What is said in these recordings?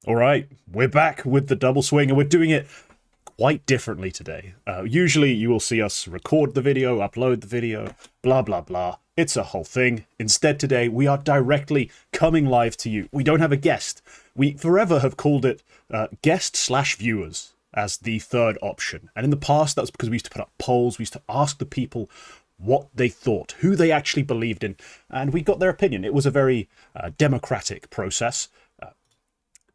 All right, we're back with the double swing, and we're doing it quite differently today. Usually, you will see us record the video, upload the video, blah blah blah. It's a whole thing. Instead, today we are directly coming live to you. We don't have a guest. We forever have called it guest/viewers as the third option. And in the past, that was because we used to put up polls. We used to ask the people what they thought, who they actually believed in, and we got their opinion. It was a very democratic process.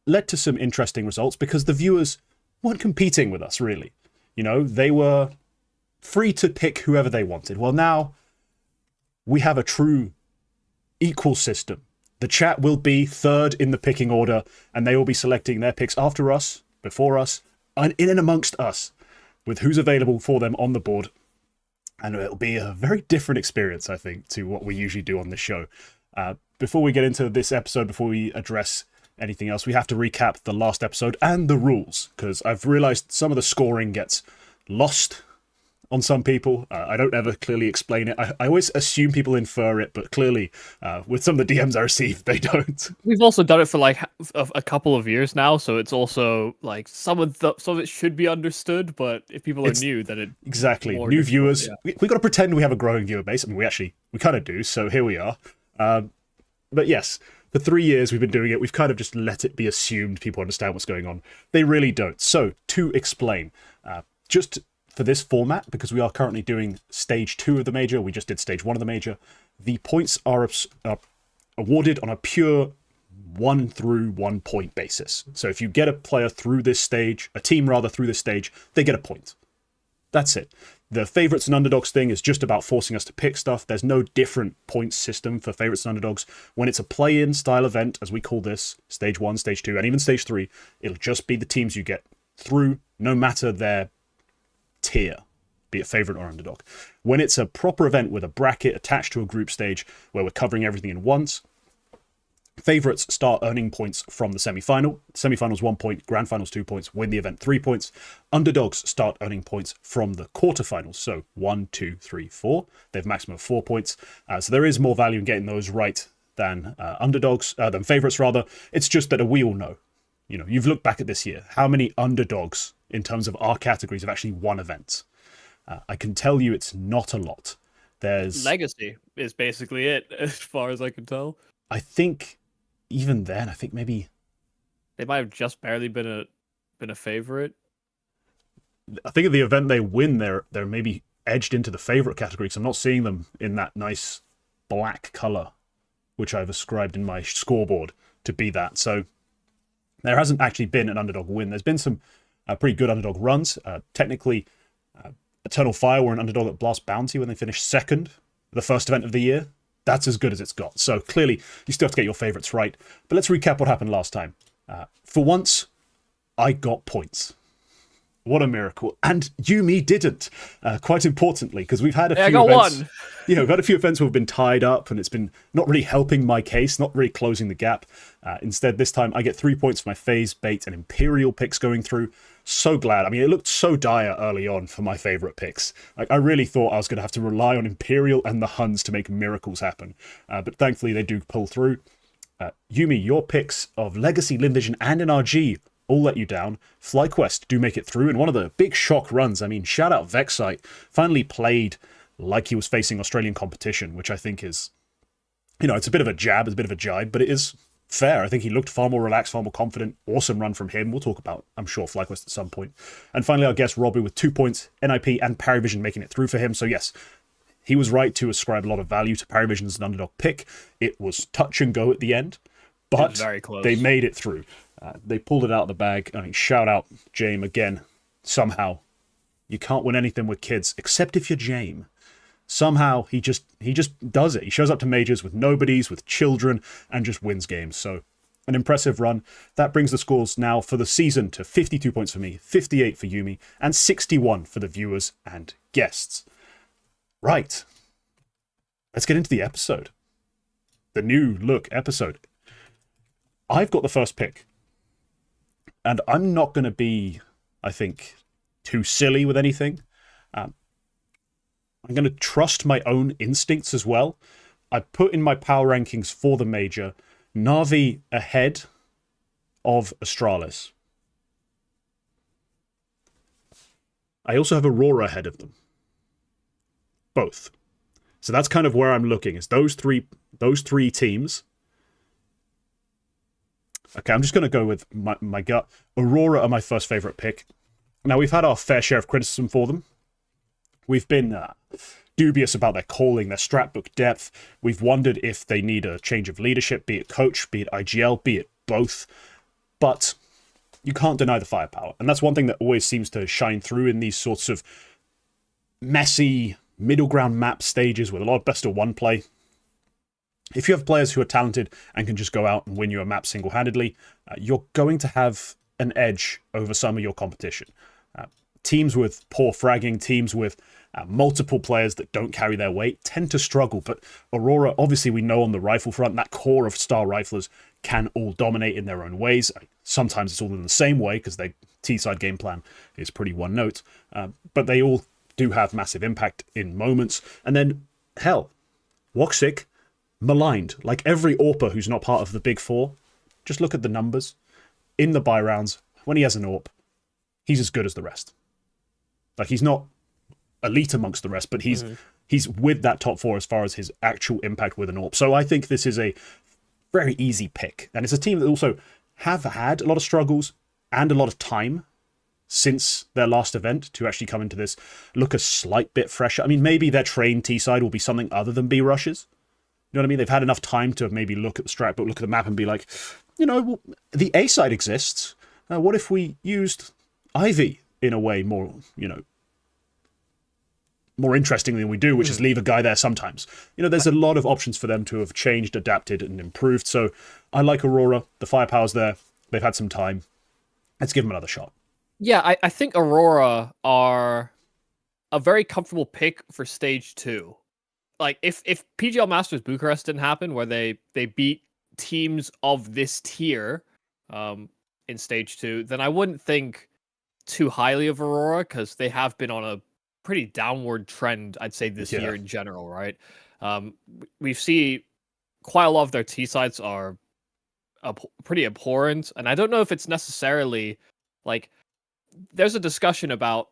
Led to some interesting results because the viewers weren't competing with us, really. You know, they were free to pick whoever they wanted. Well, now we have a true equal system. The chat will be third in the picking order, and they will be selecting their picks after us, before us, and in and amongst us, with who's available for them on the board. And it'll be a very different experience, I think, to what we usually do on the show. Before we get into this episode, before we address anything else, we have to recap the last episode and the rules, because I've realized some of the scoring gets lost on some people. I don't ever clearly explain it. I always assume people infer it, but clearly with some of the DMs I receive, they don't. We've also done it for like a couple of years now, so it's also like some of it should be understood, but if people are new, then it exactly new viewers. Yeah. We got to pretend we have a growing viewer base. I mean, we kind of do. So here we are. But yes. For 3 years we've been doing it, we've kind of just let it be assumed people understand what's going on. They really don't. So, to explain, just for this format, because we are currently doing stage 2 of the major, we just did stage 1 of the major, the points are awarded on a pure 1 through 1 point basis. So if you get a player through this stage, a team rather through this stage, they get a point. That's it. The favorites and underdogs thing is just about forcing us to pick stuff. There's no different points system for favorites and underdogs. When it's a play-in style event, as we call this, stage 1, stage 2, and even stage 3, it'll just be the teams you get through, no matter their tier, be it favorite or underdog. When it's a proper event with a bracket attached to a group stage where we're covering everything in once, favorites start earning points from the semi-final. Semi-finals 1 point, grand finals 2 points, win the event 3 points. Underdogs start earning points from the quarterfinals. So 1, 2, 3, 4. They have a maximum of 4 points. So there is more value in getting those right than than favorites rather. It's just that we all know. You know, you've looked back at this year. How many underdogs in terms of our categories have actually won events? I can tell you it's not a lot. There's Legacy is basically it, as far as I can tell. I think even then, I think maybe they might have just barely been a favorite. I think at the event they win, they're maybe edged into the favorite category, because I'm not seeing them in that nice black color, which I've ascribed in my scoreboard to be that. So there hasn't actually been an underdog win. There's been some pretty good underdog runs. Technically, Eternal Fire were an underdog at Blast Bounty when they finished second, the first event of the year. That's as good as it's got. So clearly, you still have to get your favorites right. But let's recap what happened last time. For once, I got points. What a miracle. And YouMe didn't, quite importantly, because we've had a few events. One. You know, we've had a few events who have been tied up, and it's been not really helping my case, not really closing the gap. Instead, this time, I get 3 points for my FaZe, Bait, and Imperial picks going through. So glad. I mean, it looked so dire early on for my favorite picks. Like, I really thought I was going to have to rely on Imperial and the Huns to make miracles happen. But thankfully, they do pull through. YouMe, your picks of Legacy, Limvision, and NRG all let you down. FlyQuest do make it through in one of the big shock runs. I mean, shout out Vexite. Finally played like he was facing Australian competition, which I think is, you know, it's a bit of a jab, it's a bit of a jibe, but it is fair. I think he looked far more relaxed, far more confident. Awesome run from him. We'll talk about, I'm sure, FlyQuest at some point. And finally, our guest, Robbie, with 2 points, NIP and Parivision making it through for him. So yes, he was right to ascribe a lot of value to Parivision as an underdog pick. It was touch and go at the end, but very close. They made it through. They pulled it out of the bag. I mean, shout out Jame again. Somehow, you can't win anything with kids, except if you're Jame. Somehow, he just does it. He shows up to majors with nobodies, with children, and just wins games. So, an impressive run. That brings the scores now for the season to 52 points for me, 58 for YouMe, and 61 for the viewers and guests. Right. Let's get into the episode. The new look episode. I've got the first pick. And I'm not going to be, I think, too silly with anything. I'm going to trust my own instincts as well. I put in my power rankings for the major, NAVI ahead of Astralis. I also have Aurora ahead of them. Both. So that's kind of where I'm looking, is those three teams. Okay, I'm just going to go with my gut. Aurora are my first favorite pick. Now, we've had our fair share of criticism for them. We've been dubious about their calling, their strat book depth. We've wondered if they need a change of leadership, be it coach, be it IGL, be it both. But you can't deny the firepower. And that's one thing that always seems to shine through in these sorts of messy middle ground map stages with a lot of best of one play. If you have players who are talented and can just go out and win you a map single-handedly, you're going to have an edge over some of your competition. Teams with poor fragging, teams with multiple players that don't carry their weight tend to struggle, but Aurora, obviously we know on the rifle front, that core of star riflers can all dominate in their own ways. Sometimes it's all in the same way because their T-side game plan is pretty one note, but they all do have massive impact in moments. And then, hell, Woxic, maligned. Like every AWPer who's not part of the big four, just look at the numbers. In the buy rounds, when he has an AWP, he's as good as the rest. Like, he's not elite amongst the rest, but he's with that top four as far as his actual impact with an AWP. So I think this is a very easy pick. And it's a team that also have had a lot of struggles and a lot of time since their last event to actually come into this, look a slight bit fresher. I mean, maybe their trained T-side will be something other than B rushes. You know what I mean? They've had enough time to maybe look at the strat book, look at the map and be like, you know, well, the A side exists. What if we used Ivy in a way more, you know, more interesting than we do, which is leave a guy there sometimes. You know, there's a lot of options for them to have changed, adapted, and improved. So I like Aurora. The firepower's there. They've had some time. Let's give them another shot. Yeah, I think Aurora are a very comfortable pick for stage 2. Like, if PGL Masters Bucharest didn't happen, where they beat teams of this tier in stage 2, then I wouldn't think too highly of Aurora, because they have been on a pretty downward trend, I'd say, this year in general, right? We see quite a lot of their T-sides are pretty abhorrent, and I don't know if it's necessarily, like, there's a discussion about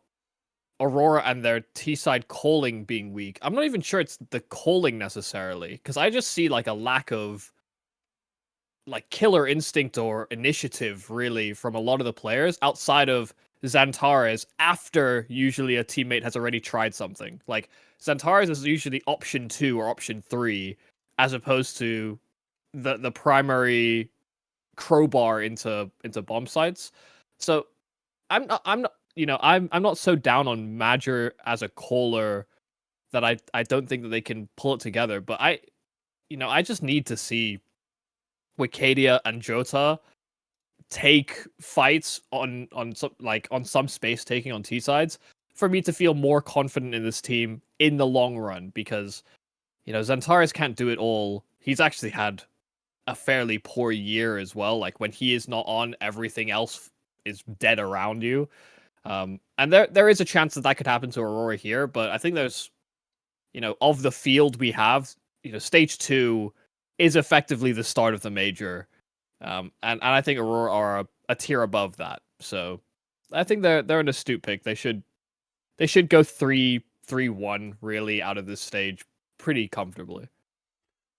Aurora and their T-side calling being weak. I'm not even sure it's the calling necessarily, because I just see like a lack of like killer instinct or initiative really from a lot of the players outside of Xantares after usually a teammate has already tried something. Like Xantares is usually option 2 or option 3 as opposed to the primary crowbar into bomb sites. So I'm not so down on Major as a caller that I don't think that they can pull it together. But I just need to see Wicadia and Jota take fights on some space taking on T sides for me to feel more confident in this team in the long run, because Xantares can't do it all. He's actually had a fairly poor year as well. Like when he is not on, everything else is dead around you. And there is a chance that could happen to Aurora here, but I think there's, of the field we have, stage 2 is effectively the start of the major. And I think Aurora are a tier above that. So I think they're an astute pick. They should go 3-1 really out of this stage pretty comfortably.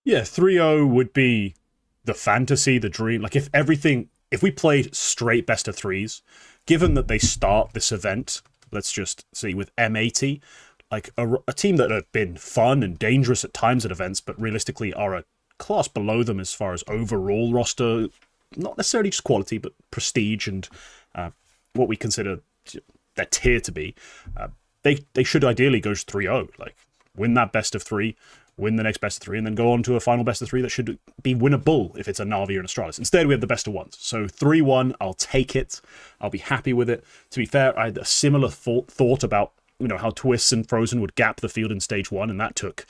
Yeah, 3-0 would be the fantasy, the dream. Like if we played straight best of 3s, given that they start this event, let's just see, with M80, like a team that have been fun and dangerous at times at events, but realistically are a class below them as far as overall roster, not necessarily just quality, but prestige and what we consider their tier to be. They should ideally go 3-0, like win that best of 3, win the next best of 3, and then go on to a final best of 3 that should be winnable if it's a NAVI or an Astralis. Instead, we have the best of 1s. So 3-1, I'll take it. I'll be happy with it. To be fair, I had a similar thought about how Twists and Frozen would gap the field in stage 1, and that took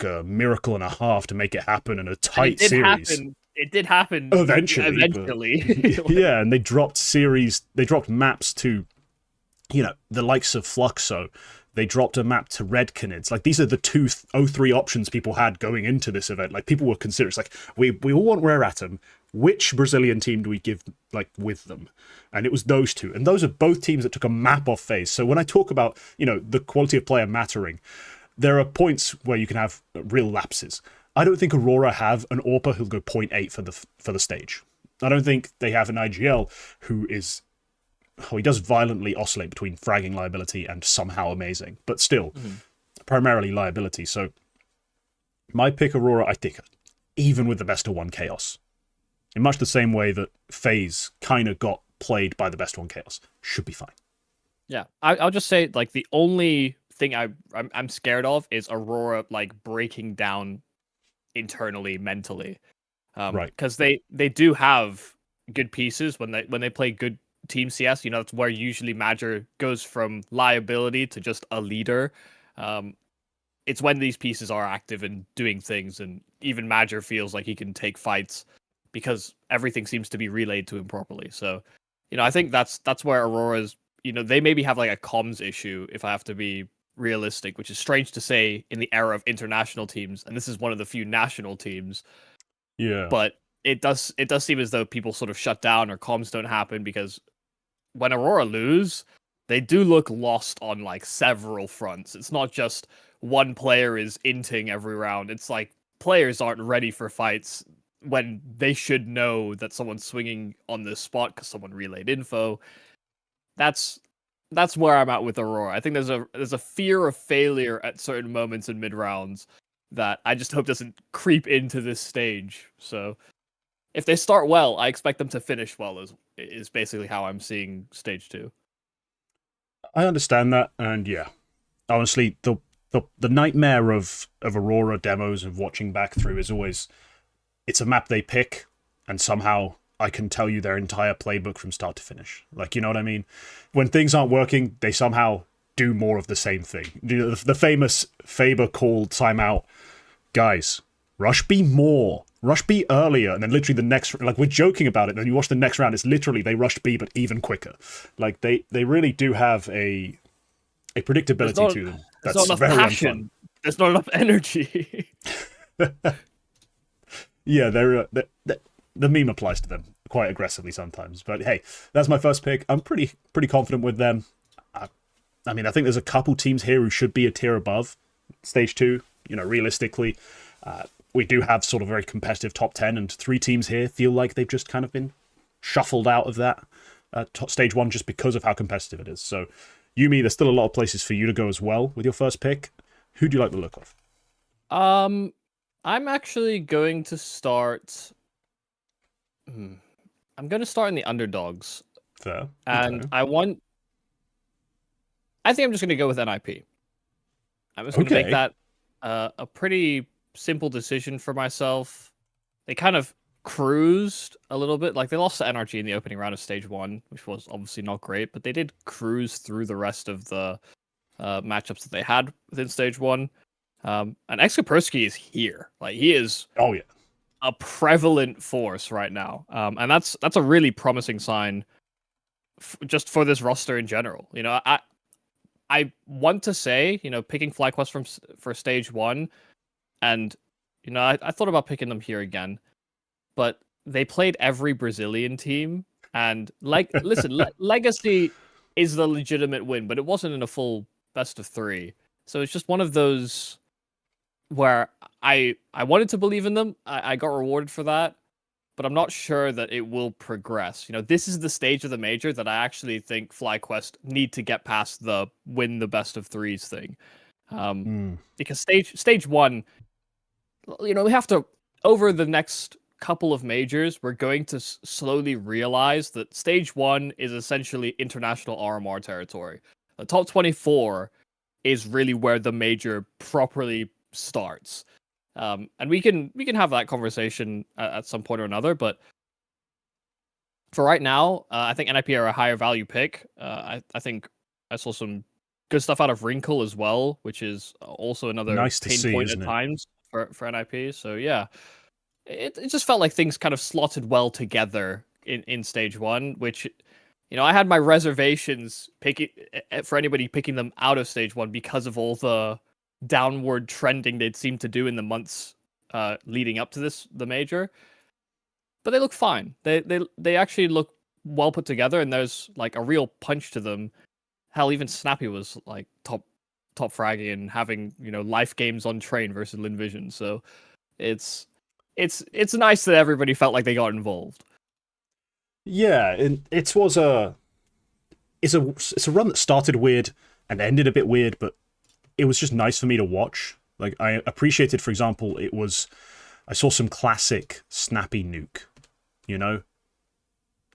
a miracle and a half to make it happen in a tight series. It did happen eventually. Yeah, and they dropped maps to the likes of Fluxo. They dropped a map to Red Canids. Like, these are the 2 03 options people had going into this event. Like, people were considering, it's like, we all want Rare Atom. which Brazilian team do we give like with them? And it was those two. And those are both teams that took a map off FaZe. So when I talk about, the quality of player mattering, there are points where you can have real lapses. I don't think Aurora have an AWPer who'll go 0.8 for the stage. I don't think they have an IGL who is... he does violently oscillate between fragging liability and somehow amazing, but still, primarily liability. So my pick Aurora, I think, even with the best of one chaos, in much the same way that FaZe kind of got played by the best of one chaos, should be fine. Yeah, I'll just say, like, the only thing I'm scared of is Aurora, like, breaking down internally, mentally. Right. Because they do have good pieces when they play good team CS. That's where usually Major goes from liability to just a leader. It's when these pieces are active and doing things, and even Major feels like he can take fights because everything seems to be relayed to him properly. So, I think that's where Aurora's, they maybe have like a comms issue, if I have to be realistic, which is strange to say in the era of international teams, and this is one of the few national teams. Yeah. But it does seem as though people sort of shut down or comms don't happen, because when Aurora lose, they do look lost on like several fronts. It's not just one player is inting every round. It's like players aren't ready for fights when they should know that someone's swinging on this spot because someone relayed info. That's where I'm at with Aurora. I think there's a fear of failure at certain moments in mid rounds that I just hope doesn't creep into this stage. So if they start well, I expect them to finish well, is basically how I'm seeing stage 2. I understand that, and yeah, honestly, the nightmare of Aurora demos and watching back through is always, it's a map they pick, and somehow I can tell you their entire playbook from start to finish. Like, you know what I mean? When things aren't working, they somehow do more of the same thing. The famous Faber called timeout, guys, rush B more. Rush B earlier, and then literally the next... Like, we're joking about it, then you watch the next round, it's literally they rushed B, but even quicker. Like, they really do have a predictability to them. That's very unfun. There's not enough energy. Yeah, the meme applies to them quite aggressively sometimes. But hey, that's my first pick. I'm pretty confident with them. I mean, I think there's a couple teams here who should be a tier above stage 2, realistically. We do have sort of very competitive top 10, and 3 teams here feel like they've just kind of been shuffled out of that stage 1 just because of how competitive it is. So, Yumi, there's still a lot of places for you to go as well with your first pick. Who do you like the look of? I'm actually going to start... I'm going to start in the underdogs. Fair. And okay. I think I'm just going to go with NIP. I'm just going to make that a pretty simple decision for myself. They kind of cruised a little bit. Like, they lost to NRG in the opening round of stage 1, which was obviously not great, but they did cruise through the rest of the matchups that they had within stage 1. And Exkapersky is here. Like, he is a prevalent force right now. And that's a really promising sign just for this roster in general. I want to say, picking FlyQuest for stage 1, and, I thought about picking them here again, but they played every Brazilian team, and, listen, Legacy is the legitimate win, but it wasn't in a full best of 3. So it's just one of those where I wanted to believe in them. I got rewarded for that, but I'm not sure that it will progress. This is the stage of the major that I actually think FlyQuest need to get past the win the best of 3s thing. Because stage 1, we have to, over the next couple of majors, we're going to slowly realize that stage 1 is essentially international RMR territory. The top 24 is really where the major properly starts. And we can have that conversation at some point or another, but for right now, I think NIP are a higher value pick. I think I saw some good stuff out of Wrinkle as well, which is also another nice pain point at times for NIP. So yeah, it just felt like things kind of slotted well together in stage 1, which, I had my reservations for anybody picking them out of stage 1 because of all the downward trending they'd seemed to do in the months leading up to the major. but they look fine. They actually look well put together, and there's like a real punch to them. Hell, even Snappy was like top fragging and having life games on train versus Linvision. So it's nice that everybody felt like they got involved. Yeah, and it's a run that started weird and ended a bit weird, but it was just nice for me to watch. Like, I appreciated, for example, I saw some classic Snappy nuke,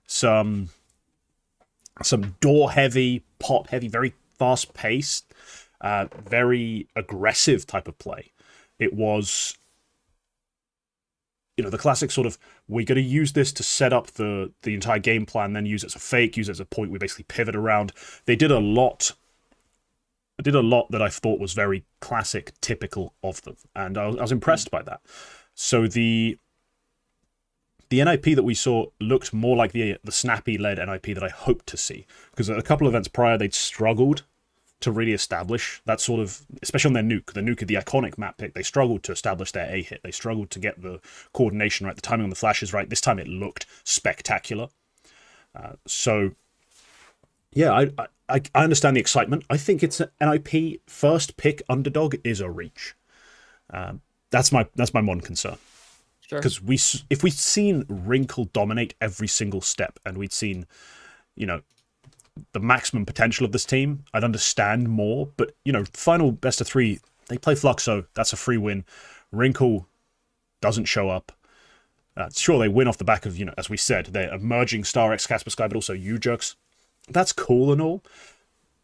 some door heavy, pot heavy, very fast paced, very aggressive type of play. It was, the classic sort of, we're going to use this to set up the entire game plan, then use it as a fake, use it as a point we basically pivot around. They did a lot. I did a lot that I thought was very classic, typical of them, and I was impressed by that. So the NIP that we saw looked more like the Snappy-led NIP that I hoped to see, because a couple of events prior they'd struggled to really establish that sort of, especially on their nuke. The nuke, the iconic map pick, they struggled to establish their A hit. They struggled to get the coordination right, the timing on the flashes right. This time it looked spectacular. So, yeah, I understand the excitement. I think it's an NIP first pick underdog is a reach. That's my one concern. Because if we'd seen Wrinkle dominate every single step, and we'd seen, the maximum potential of this team, I'd understand more. But, final best of 3, they play Fluxo, that's a free win. Wrinkle doesn't show up. Sure, they win off the back of, as we said, their emerging Star X Casper Sky, but also Ujux. That's cool and all,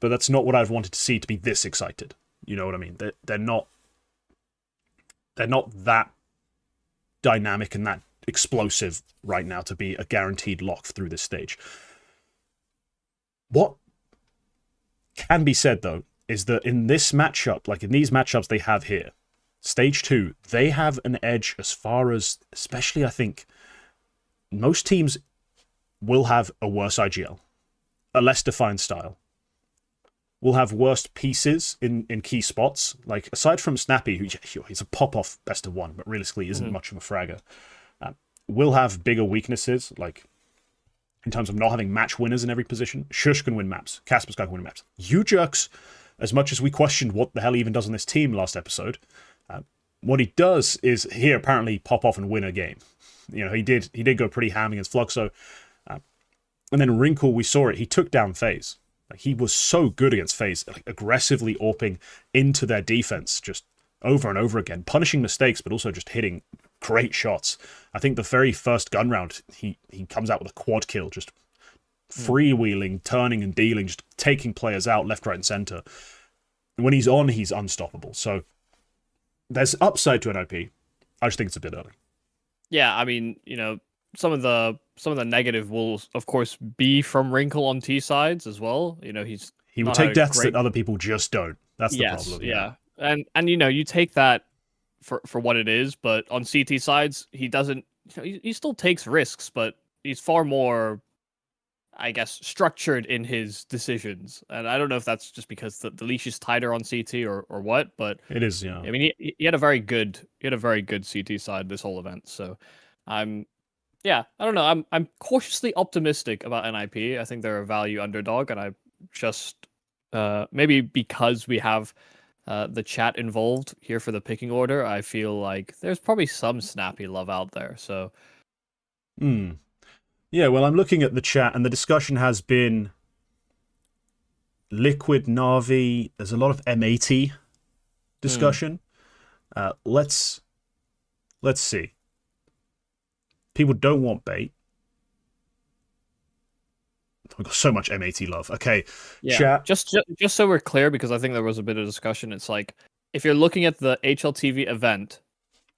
but that's not what I've wanted to see to be this excited. You know what I mean? They're not that dynamic and that explosive right now to be a guaranteed lock through this stage. What can be said, though, is that in this matchup, like in these matchups they have here, stage 2, they have an edge as far as, especially I think, most teams will have a worse IGL, a less defined style, will have worse pieces in key spots. Like, aside from Snappy, he's a pop-off best of 1, but realistically isn't much of a fragger, will have bigger weaknesses, like in terms of not having match winners in every position. Shush can win maps. Casper Sky can win maps. Ujux, as much as we questioned what the hell he even does on this team last episode, what he does is he apparently pop off and win a game. He did go pretty ham against Fluxo. And then Wrinkle, we saw it. He took down FaZe. Like, he was so good against FaZe, like aggressively AWPing into their defense just over and over again, punishing mistakes, but also just hitting great shots. I think the very first gun round, he comes out with a quad kill, just freewheeling, turning and dealing, just taking players out left, right, and center. When he's on, he's unstoppable. So there's upside to NIP. I just think it's a bit early. Yeah, I mean, some of the negative will of course be from Wrinkle on T sides as well. He would take deaths that other people just don't. That's the problem. Yeah. And you take that for what it is, but on CT sides, he doesn't. He still takes risks, but he's far more, I guess, structured in his decisions. And I don't know if that's just because the leash is tighter on CT or what, but it is. Yeah. I mean, he had a very good CT side this whole event. So I don't know. I'm cautiously optimistic about NIP. I think they're a value underdog, and I just maybe because we have the chat involved here for the picking order, I feel like there's probably some Snappy love out there. So, yeah. Well, I'm looking at the chat, and the discussion has been Liquid, NAVI. There's a lot of M80 discussion. Let's see. People don't want bait. We've got so much M80 love. Okay, yeah. Chat. Just so we're clear, because I think there was a bit of discussion. It's like, if you're looking at the HLTV event,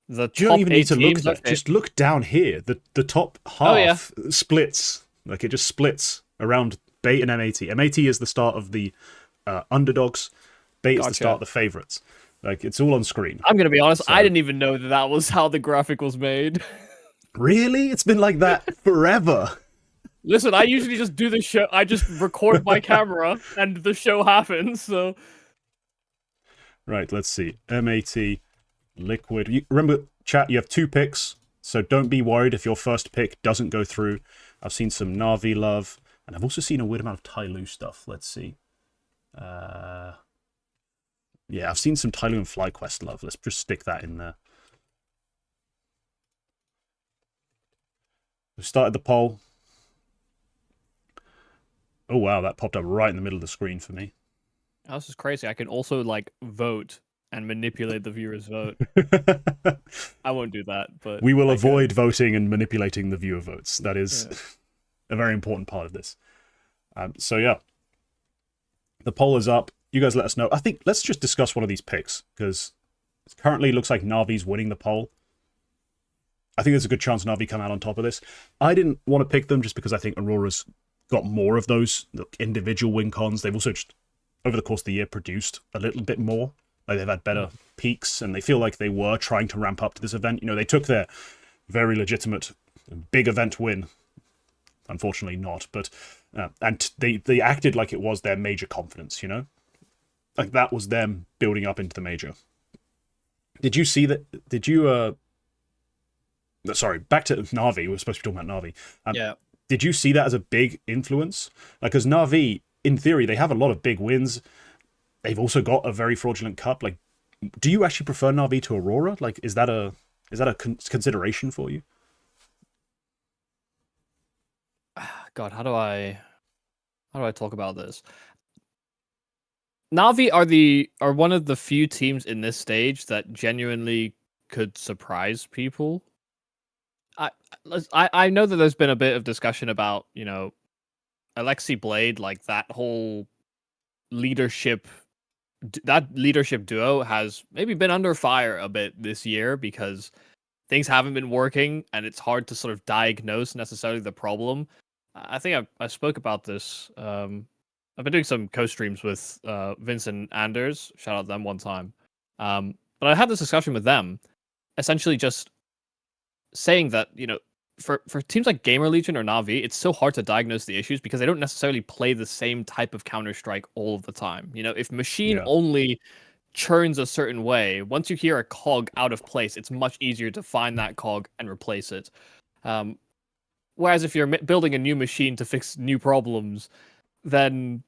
you don't even need to look there. Just look down here. The top half splits. Like, it just splits around bait and M80. M80 is the start of the underdogs. Bait is the start of the favorites. Like, it's all on screen. I'm gonna be honest. I didn't even know that was how the graphic was made. Really? It's been like that forever. Listen, I usually just do the show. I just record my camera, and the show happens. So, right. Let's see. M80, Liquid. Remember, chat. You have 2 picks. So don't be worried if your first pick doesn't go through. I've seen some NAVI love, and I've also seen a weird amount of Tyloo stuff. Let's see. Yeah, I've seen some Tyloo and FlyQuest love. Let's just stick that in there. We started the poll. Oh, wow, that popped up right in the middle of the screen for me. Oh, this is crazy. I can also, like, vote and manipulate the viewer's vote. I won't do that, but... We will avoid voting and manipulating the viewer votes. That is a very important part of this. So, yeah. The poll is up. You guys let us know. I think let's just discuss one of these picks, because it currently looks like Navi's winning the poll. I think there's a good chance Navi come out on top of this. I didn't want to pick them just because I think Aurora's got more of those individual win cons. They've also just, over the course of the year, produced a little bit more. Like, they've had better peaks, and they feel like they were trying to ramp up to this event. You know, they took their very legitimate big event win. Unfortunately not, but... and they acted like it was their major confidence, you know? Like, that was them building up into the major. Did you see that? Did you... Sorry, back to NAVI. We were supposed to be talking about NAVI. Yeah. Did you see that as a big influence? Like, because NAVI, in theory, they have a lot of big wins. They've also got a very fraudulent cup. Like, do you actually prefer NAVI to Aurora? Like, is that a consideration for you? God, how do I talk about this? Navi are one of the few teams in this stage that genuinely could surprise people. I know that there's been a bit of discussion about, you know, Alexi Blade, like that whole leadership duo has maybe been under fire a bit this year because things haven't been working and it's hard to sort of diagnose necessarily the problem. I think I spoke about this. I've been doing some co-streams with Vince and Anders. Shout out them one time. But I had this discussion with them, essentially just saying that, you know, for teams like Gamer Legion or Navi, it's so hard to diagnose the issues because they don't necessarily play the same type of Counter-Strike all of the time. You know, if Machine only churns a certain way, once you hear a cog out of place, it's much easier to find that cog and replace it. Whereas if you're building a new machine to fix new problems, then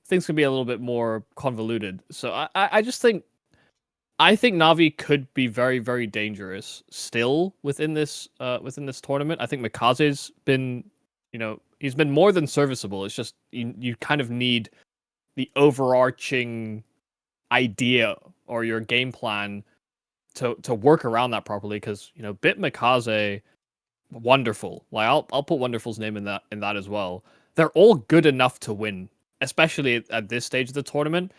things can be a little bit more convoluted. So I just think Navi could be very, very dangerous still within this tournament. I think Mikaze's been, you know, he's been more than serviceable. It's just you kind of need the overarching idea or your game plan to work around that properly. Because, you know, Bit Mikaze, wonderful. Like I'll put Wonderful's name in that as well. They're all good enough to win, especially at this stage of the tournament.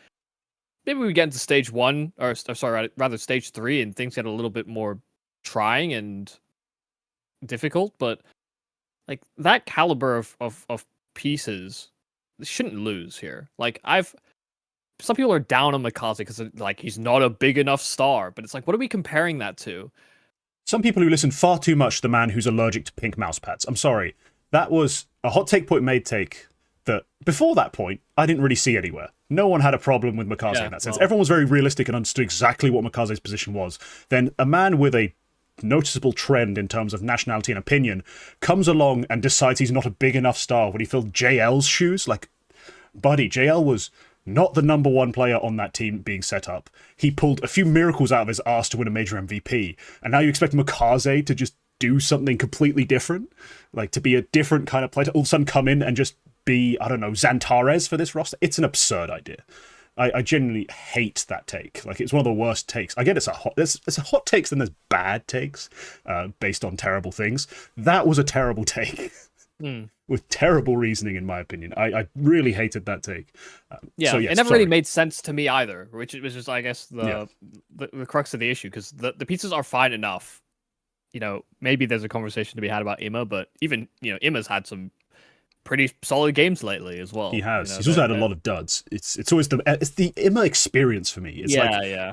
Maybe we get into stage 1, or sorry, rather stage 3, and things get a little bit more trying and difficult. But like that caliber of pieces, they shouldn't lose here. Like some people are down on Mikaze because like he's not a big enough star, but it's like, what are we comparing that to? Some people who listen far too much to the man who's allergic to pink mouse pads. I'm sorry, that was a hot take point made take that before that point I didn't really see anywhere. No one had a problem with Mikaze in that sense. Everyone was very realistic and understood exactly what Mikaze's position was. Then a man with a noticeable trend in terms of nationality and opinion comes along and decides he's not a big enough star when he filled JL's shoes. Like, buddy, JL was not the #1 player on that team being set up. He pulled a few miracles out of his ass to win a major MVP. And now you expect Mikaze to just do something completely different? Like, to be a different kind of player, to all of a sudden come in and just be, I don't know, Xantares for this roster? It's an absurd idea. I genuinely hate that take. Like, it's one of the worst takes. I get it's a hot takes than there's bad takes based on terrible things. That was a terrible take. With terrible reasoning, in my opinion. I really hated that take. So, yes, it never really made sense to me either, which was just, I guess, the crux of the issue, because the pieces are fine enough. You know, maybe there's a conversation to be had about Imma, but even, you know, Imma's had some pretty solid games lately as well. He has. You know, he's also had a lot of duds. It's always the Imma experience for me. It's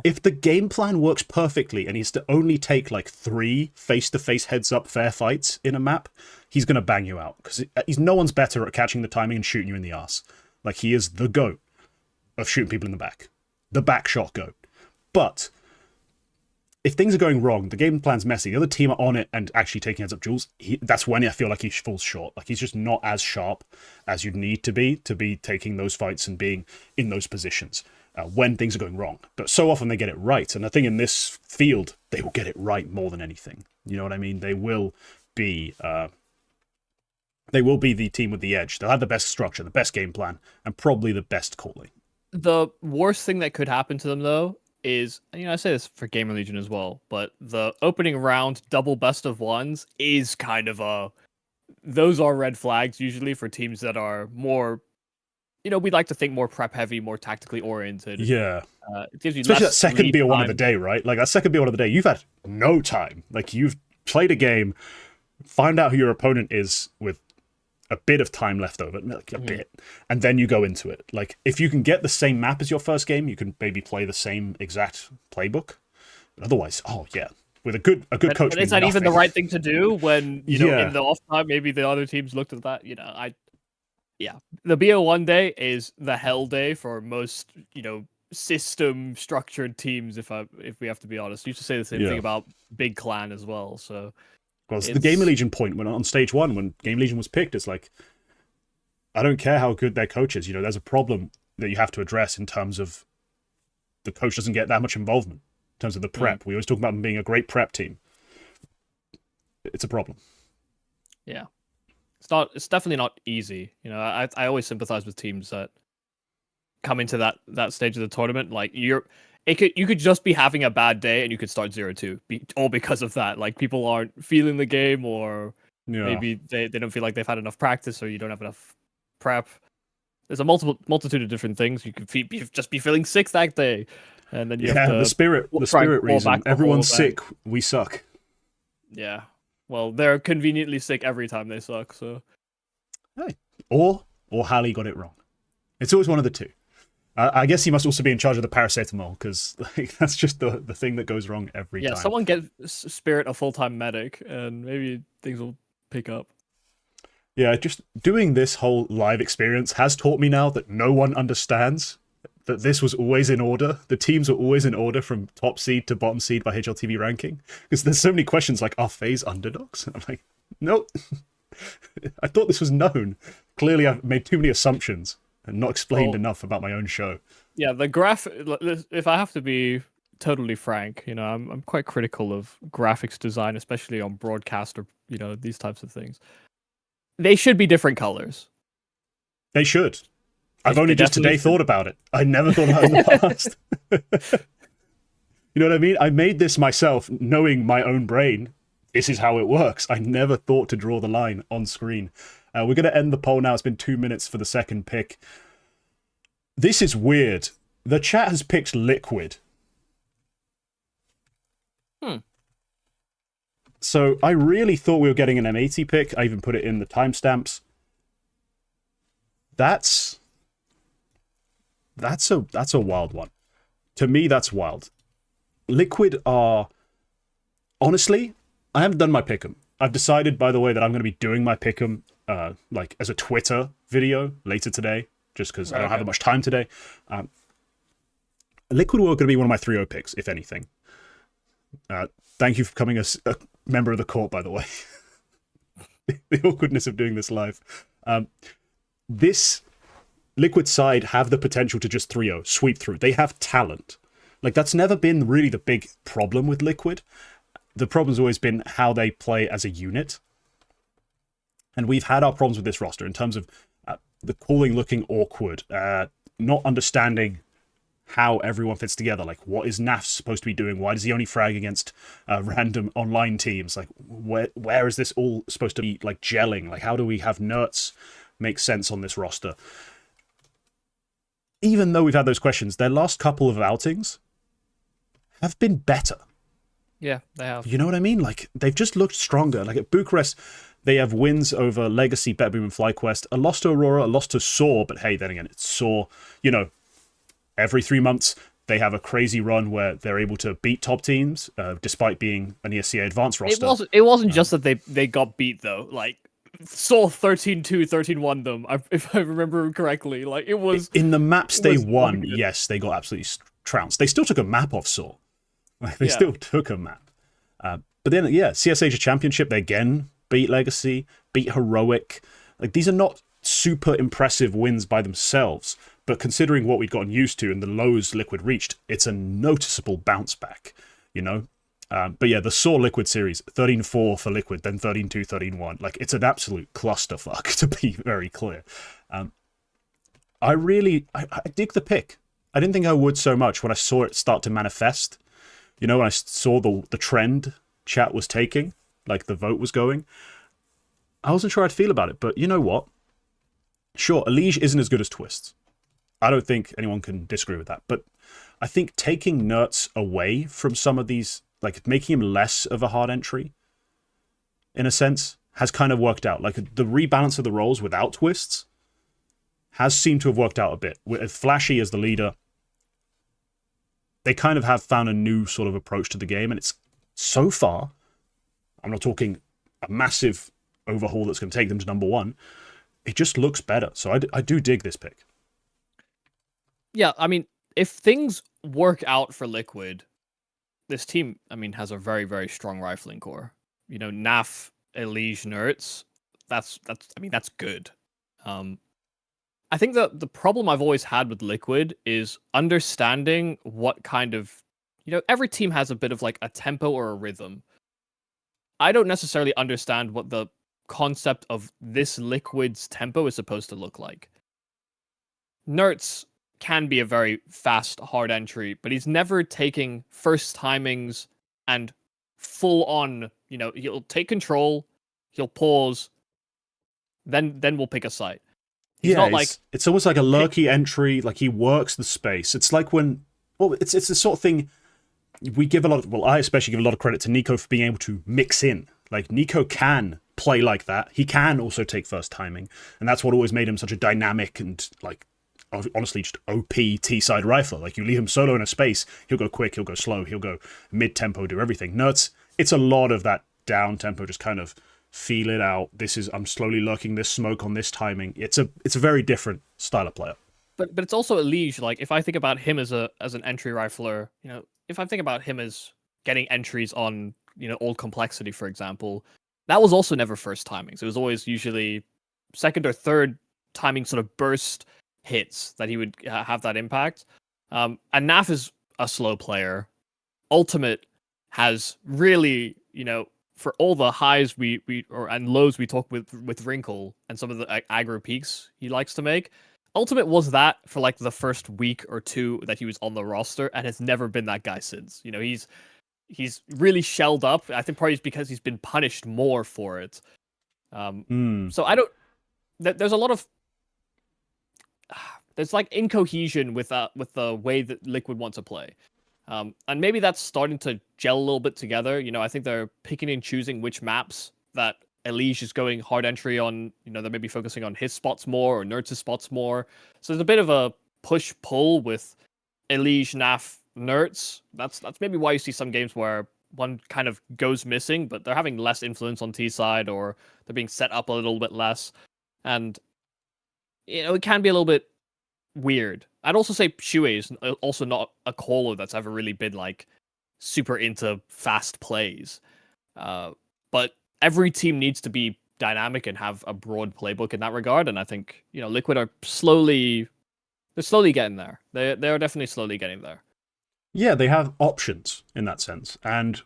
if the game plan works perfectly and he's to only take like 3 face-to-face heads-up fair fights in a map, he's going to bang you out, because he's no one's better at catching the timing and shooting you in the ass. Like, he is the GOAT of shooting people in the back. The back shot GOAT. But if things are going wrong, the game plan's messy, the other team are on it and actually taking heads up Jules, that's when I feel like he falls short. Like, he's just not as sharp as you'd need to be taking those fights and being in those positions when things are going wrong. But so often they get it right. And I think in this field, they will get it right more than anything. You know what I mean? They will be the team with the edge. They'll have the best structure, the best game plan, and probably the best calling. The worst thing that could happen to them, though, is, I say this for Gamer Legion as well, but the opening round double best of ones is kind of those are red flags usually for teams that are more, we'd like to think more prep heavy, more tactically oriented. Yeah. It gives you especially that second lead BO1 time. of the day, right? Like, that second BO1 of the day, you've had no time. Like, you've played a game, find out who your opponent is with a bit of time left over, like a bit, and then you go into it. Like, if you can get the same map as your first game, you can maybe play the same exact playbook. But otherwise, with a good coach. But is that even the right thing to do when in the off time maybe the other teams looked at that? The BO1 day is the hell day for most system structured teams. If we have to be honest, I used to say the same thing about Big Clan as well. So. Well, it's the Gamer Legion point when on stage 1, when Gamer Legion was picked, it's like, I don't care how good their coach is. There's a problem that you have to address in terms of the coach doesn't get that much involvement in terms of the prep. We always talk about them being a great prep team. It's a problem. Yeah. It's definitely not easy. I always sympathize with teams that come into that stage of the tournament. Like, you could just be having a bad day and you could start 0-2, all because of that. Like, people aren't feeling the game, or maybe they don't feel like they've had enough practice, or you don't have enough prep. There's a multitude of different things. You could just be feeling sick that day, and then you have to the spirit reason. Everyone's sick. We suck. Yeah. Well, they're conveniently sick every time they suck. So. Hey. Or Hallie got it wrong. It's always one of the two. I guess he must also be in charge of the paracetamol, because that's just the thing that goes wrong every time. Yeah, someone get Spirit a full-time medic, and maybe things will pick up. Yeah, just doing this whole live experience has taught me now that no one understands that this was always in order. The teams were always in order from top seed to bottom seed by HLTV ranking. Because there's so many questions like, are FaZe underdogs? I'm like, nope. I thought this was known. Clearly, I've made too many assumptions and not explained enough about my own show. Yeah, the if I have to be totally frank, I'm quite critical of graphics design, especially on broadcast or, these types of things. They should be different colors. They should. I've only just today thought about it. I never thought about it in the past. You know what I mean? I made this myself, knowing my own brain. This is how it works. I never thought to draw the line on screen. We're going to end the poll now. It's been 2 minutes for the second pick. This is weird. The chat has picked Liquid. So I really thought we were getting an M80 pick. I even put it in the timestamps. That's a wild one. To me, that's wild. Liquid are... Honestly, I haven't done my pick'em. I've decided, by the way, that I'm going to be doing my pick'em as a Twitter video later today, just because I don't have much time today. Liquid were going to be one of my 3-0 picks, if anything. Thank you for becoming a member of the court, by the way. The awkwardness of doing this live. This Liquid side have the potential to just 3-0, sweep through. They have talent. Like, that's never been really the big problem with Liquid. The problem's always been how they play as a unit. And we've had our problems with this roster in terms of the calling looking awkward, not understanding how everyone fits together. Like, what is NAF supposed to be doing? Why does he only frag against random online teams? Like, where is this all supposed to be, like, gelling? Like, how do we have nerds make sense on this roster? Even though we've had those questions, their last couple of outings have been better. Yeah, they have. You know what I mean? Like, they've just looked stronger. Like, at Bucharest, they have wins over Legacy, BetBoom, and FlyQuest. A loss to Aurora, a loss to Saw, but hey, then again, it's Saw. Every 3 months, they have a crazy run where they're able to beat top teams, despite being an ESCA advanced roster. It wasn't just that they got beat, though. Like, Saw 13-2, 13-1 them, if I remember correctly. Like, it was... In the maps they won, yes, they got absolutely trounced. They still took a map off Saw. Like, they still took a map. But then, yeah, CS Asia Championship, they again beat Legacy, beat Heroic. Like, these are not super impressive wins by themselves, but considering what we'd gotten used to and the lows Liquid reached, it's a noticeable bounce back, you know? But yeah, the Saw Liquid series, 13-4 for Liquid, then 13-2, 13-1. Like, it's an absolute clusterfuck, to be very clear. I dig the pick. I didn't think I would so much when I saw it start to manifest. You know, when I saw the trend chat was taking, like the vote was going. I wasn't sure I'd feel about it, but you know what? Sure, Elige isn't as good as Twists. I don't think anyone can disagree with that. But I think taking Nerds away from some of these, like making him less of a hard entry, in a sense, has kind of worked out. Like the rebalance of the roles without Twists has seemed to have worked out a bit. With Flashy as the leader, they kind of have found a new sort of approach to the game. And it's so far, I'm not talking a massive overhaul that's going to take them to number one. It just looks better. So I do dig this pick. Yeah, I mean, if things work out for Liquid, this team, I mean, has a very, very strong rifling core. You know, NAF, Elige, Nerds, that's good. I think that the problem I've always had with Liquid is understanding what kind of, you know, every team has a bit of like a tempo or a rhythm. I don't necessarily understand what the concept of this Liquid's tempo is supposed to look like. Nerds can be a very fast, hard entry, but he's never taking first timings and full on, you know, he'll take control, he'll pause, then we'll pick a site. He's not like, it's almost like a lurky entry, like he works the space. It's like when, well, it's the sort of thing we give a lot of, well, I especially give a lot of credit to Nico for being able to mix in. Like, Nico can play like that. He can also take first timing. And that's what always made him such a dynamic and, like, honestly, just OP T-side rifler. Like, you leave him solo in a space, he'll go quick, he'll go slow, he'll go mid-tempo, do everything. Nerds, it's a lot of that down-tempo, just kind of feel it out. I'm slowly lurking this smoke on this timing. It's a very different style of player. But it's also Elige. Like, if I think about him as an entry rifler, you know, if I think about him as getting entries on, you know, Old Complexity, for example, that was also never first timings. It was always usually second or third timing sort of burst hits that he would have that impact. And NAF is a slow player. Ultimate has really, you know, for all the highs and lows we talk with Wrinkle and some of the aggro peaks he likes to make, Ultimate was that for like the first week or two that he was on the roster and has never been that guy since. You know, he's really shelled up. I think probably because he's been punished more for it. So I don't. There's a lot of there's like incohesion with the way that Liquid want to play, and maybe that's starting to gel a little bit together. You know, I think they're picking and choosing which maps that Elige is going hard entry on. You know, they're maybe focusing on his spots more or Nerds' spots more. So there's a bit of a push pull with Elige, NAF, Nerds. That's maybe why you see some games where one kind of goes missing, but they're having less influence on T side or they're being set up a little bit less. And, you know, it can be a little bit weird. I'd also say Shuei is also not a caller that's ever really been like super into fast plays. But every team needs to be dynamic and have a broad playbook in that regard. And I think, you know, Liquid are slowly getting there. They're definitely slowly getting there. Yeah, they have options in that sense. And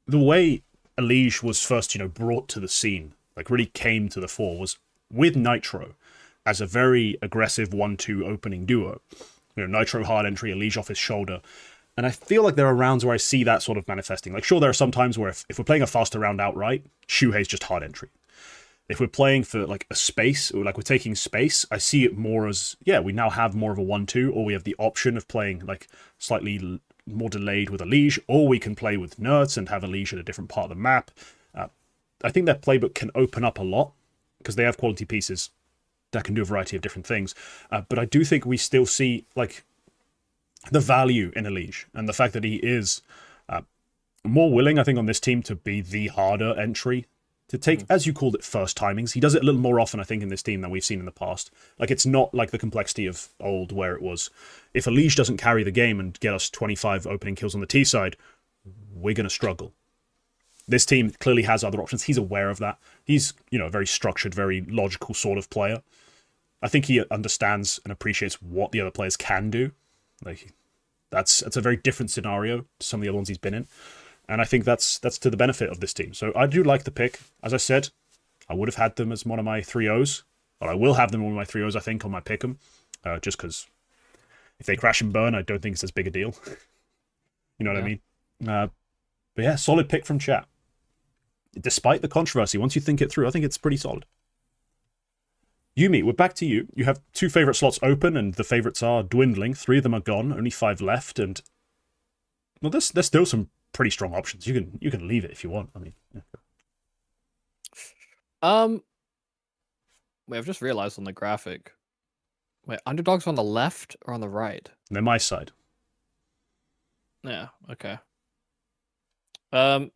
the way Elige was first, you know, brought to the scene, like really came to the fore, was with Nitro as a very aggressive 1-2 opening duo. You know, Nitro hard entry, Elige off his shoulder. And I feel like there are rounds where I see that sort of manifesting. Like, sure, there are some times where if we're playing a faster round outright, Shuhei's just hard entry. If we're playing for like a space, or like we're taking space, I see it more as, yeah, we now have more of a 1-2, or we have the option of playing like slightly more delayed with Elige, or we can play with Nerds and have Elige at a different part of the map. I think their playbook can open up a lot, because they have quality pieces that can do a variety of different things. But I do think we still see like the value in Elige, and the fact that he is more willing, I think, on this team to be the harder entry to take, as you called it, first timings. He does it a little more often, I think, in this team than we've seen in the past. Like, it's not like the complexity of old where it was, if Elige doesn't carry the game and get us 25 opening kills on the T side, we're going to struggle. This team clearly has other options. He's aware of that. He's, a very structured, very logical sort of player. I think he understands and appreciates what the other players can do. Like, that's a very different scenario to some of the other ones he's been in. And I think that's to the benefit of this team. So I do like the pick. As I said, I would have had them as one of my 3-0s. But I will have them on my 3-0s, I think, on my pick'em. Just because if they crash and burn, I don't think it's as big a deal. You know what I mean? But yeah, solid pick from chat. Despite the controversy, once you think it through, I think it's pretty solid. Yumi, we're back to you. You have 2 favorite slots open, and the favorites are dwindling. 3 of them are gone, only 5 left, and well, there's still some pretty strong options. You can leave it if you want. I mean, wait, I've just realized on the graphic. Wait, underdogs on the left or on the right? They're my side. Yeah. Okay. Well,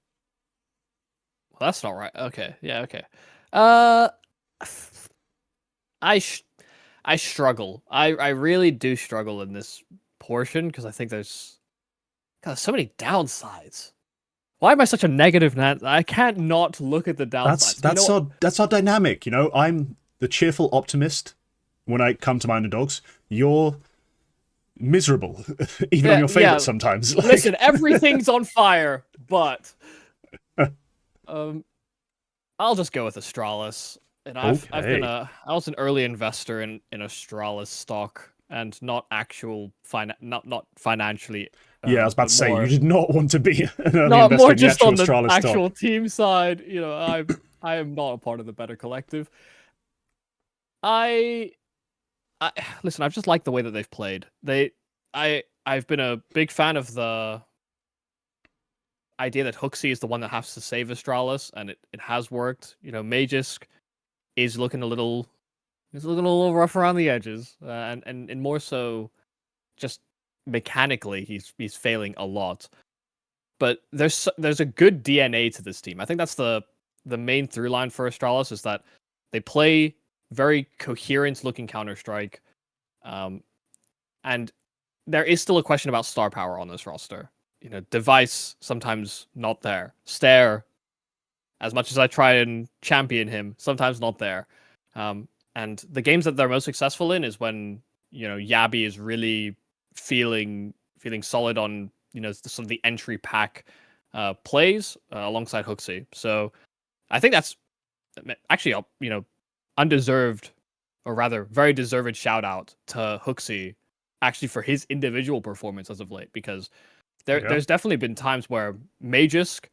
that's not right. Okay. Yeah. Okay. I struggle. I really do struggle in this portion because I think there's so many downsides. Why am I such a negative Nancy? I can't not look at the downsides. That's our dynamic. I'm the cheerful optimist when I come to my underdogs. You're miserable, even on your favorites sometimes. Listen, everything's on fire, but I'll just go with Astralis. And I was an early investor in Astralis stock and not not financially. Yeah, I was about to say, you did not want to be an early not investor more in the just on the Astralis actual stock. team side. I am not a part of the better collective. Listen, I've just liked the way that they've played. I've been a big fan of the idea that Hooksy is the one that has to save Astralis, and it has worked. Magisk is looking a little rough around the edges, and more so, just mechanically, he's failing a lot. But there's a good DNA to this team. I think that's the main through line for Astralis is that they play very coherent looking Counter-Strike, and there is still a question about star power on this roster. Device sometimes not there. Stare, as much as I try and champion him, sometimes not there. And the games that they're most successful in is when Yabi is really feeling solid on some of the entry pack plays alongside Hooksy. So I think that's actually undeserved, or rather very deserved shout out to Hooksy actually for his individual performance as of late, because there's definitely been times where Magisk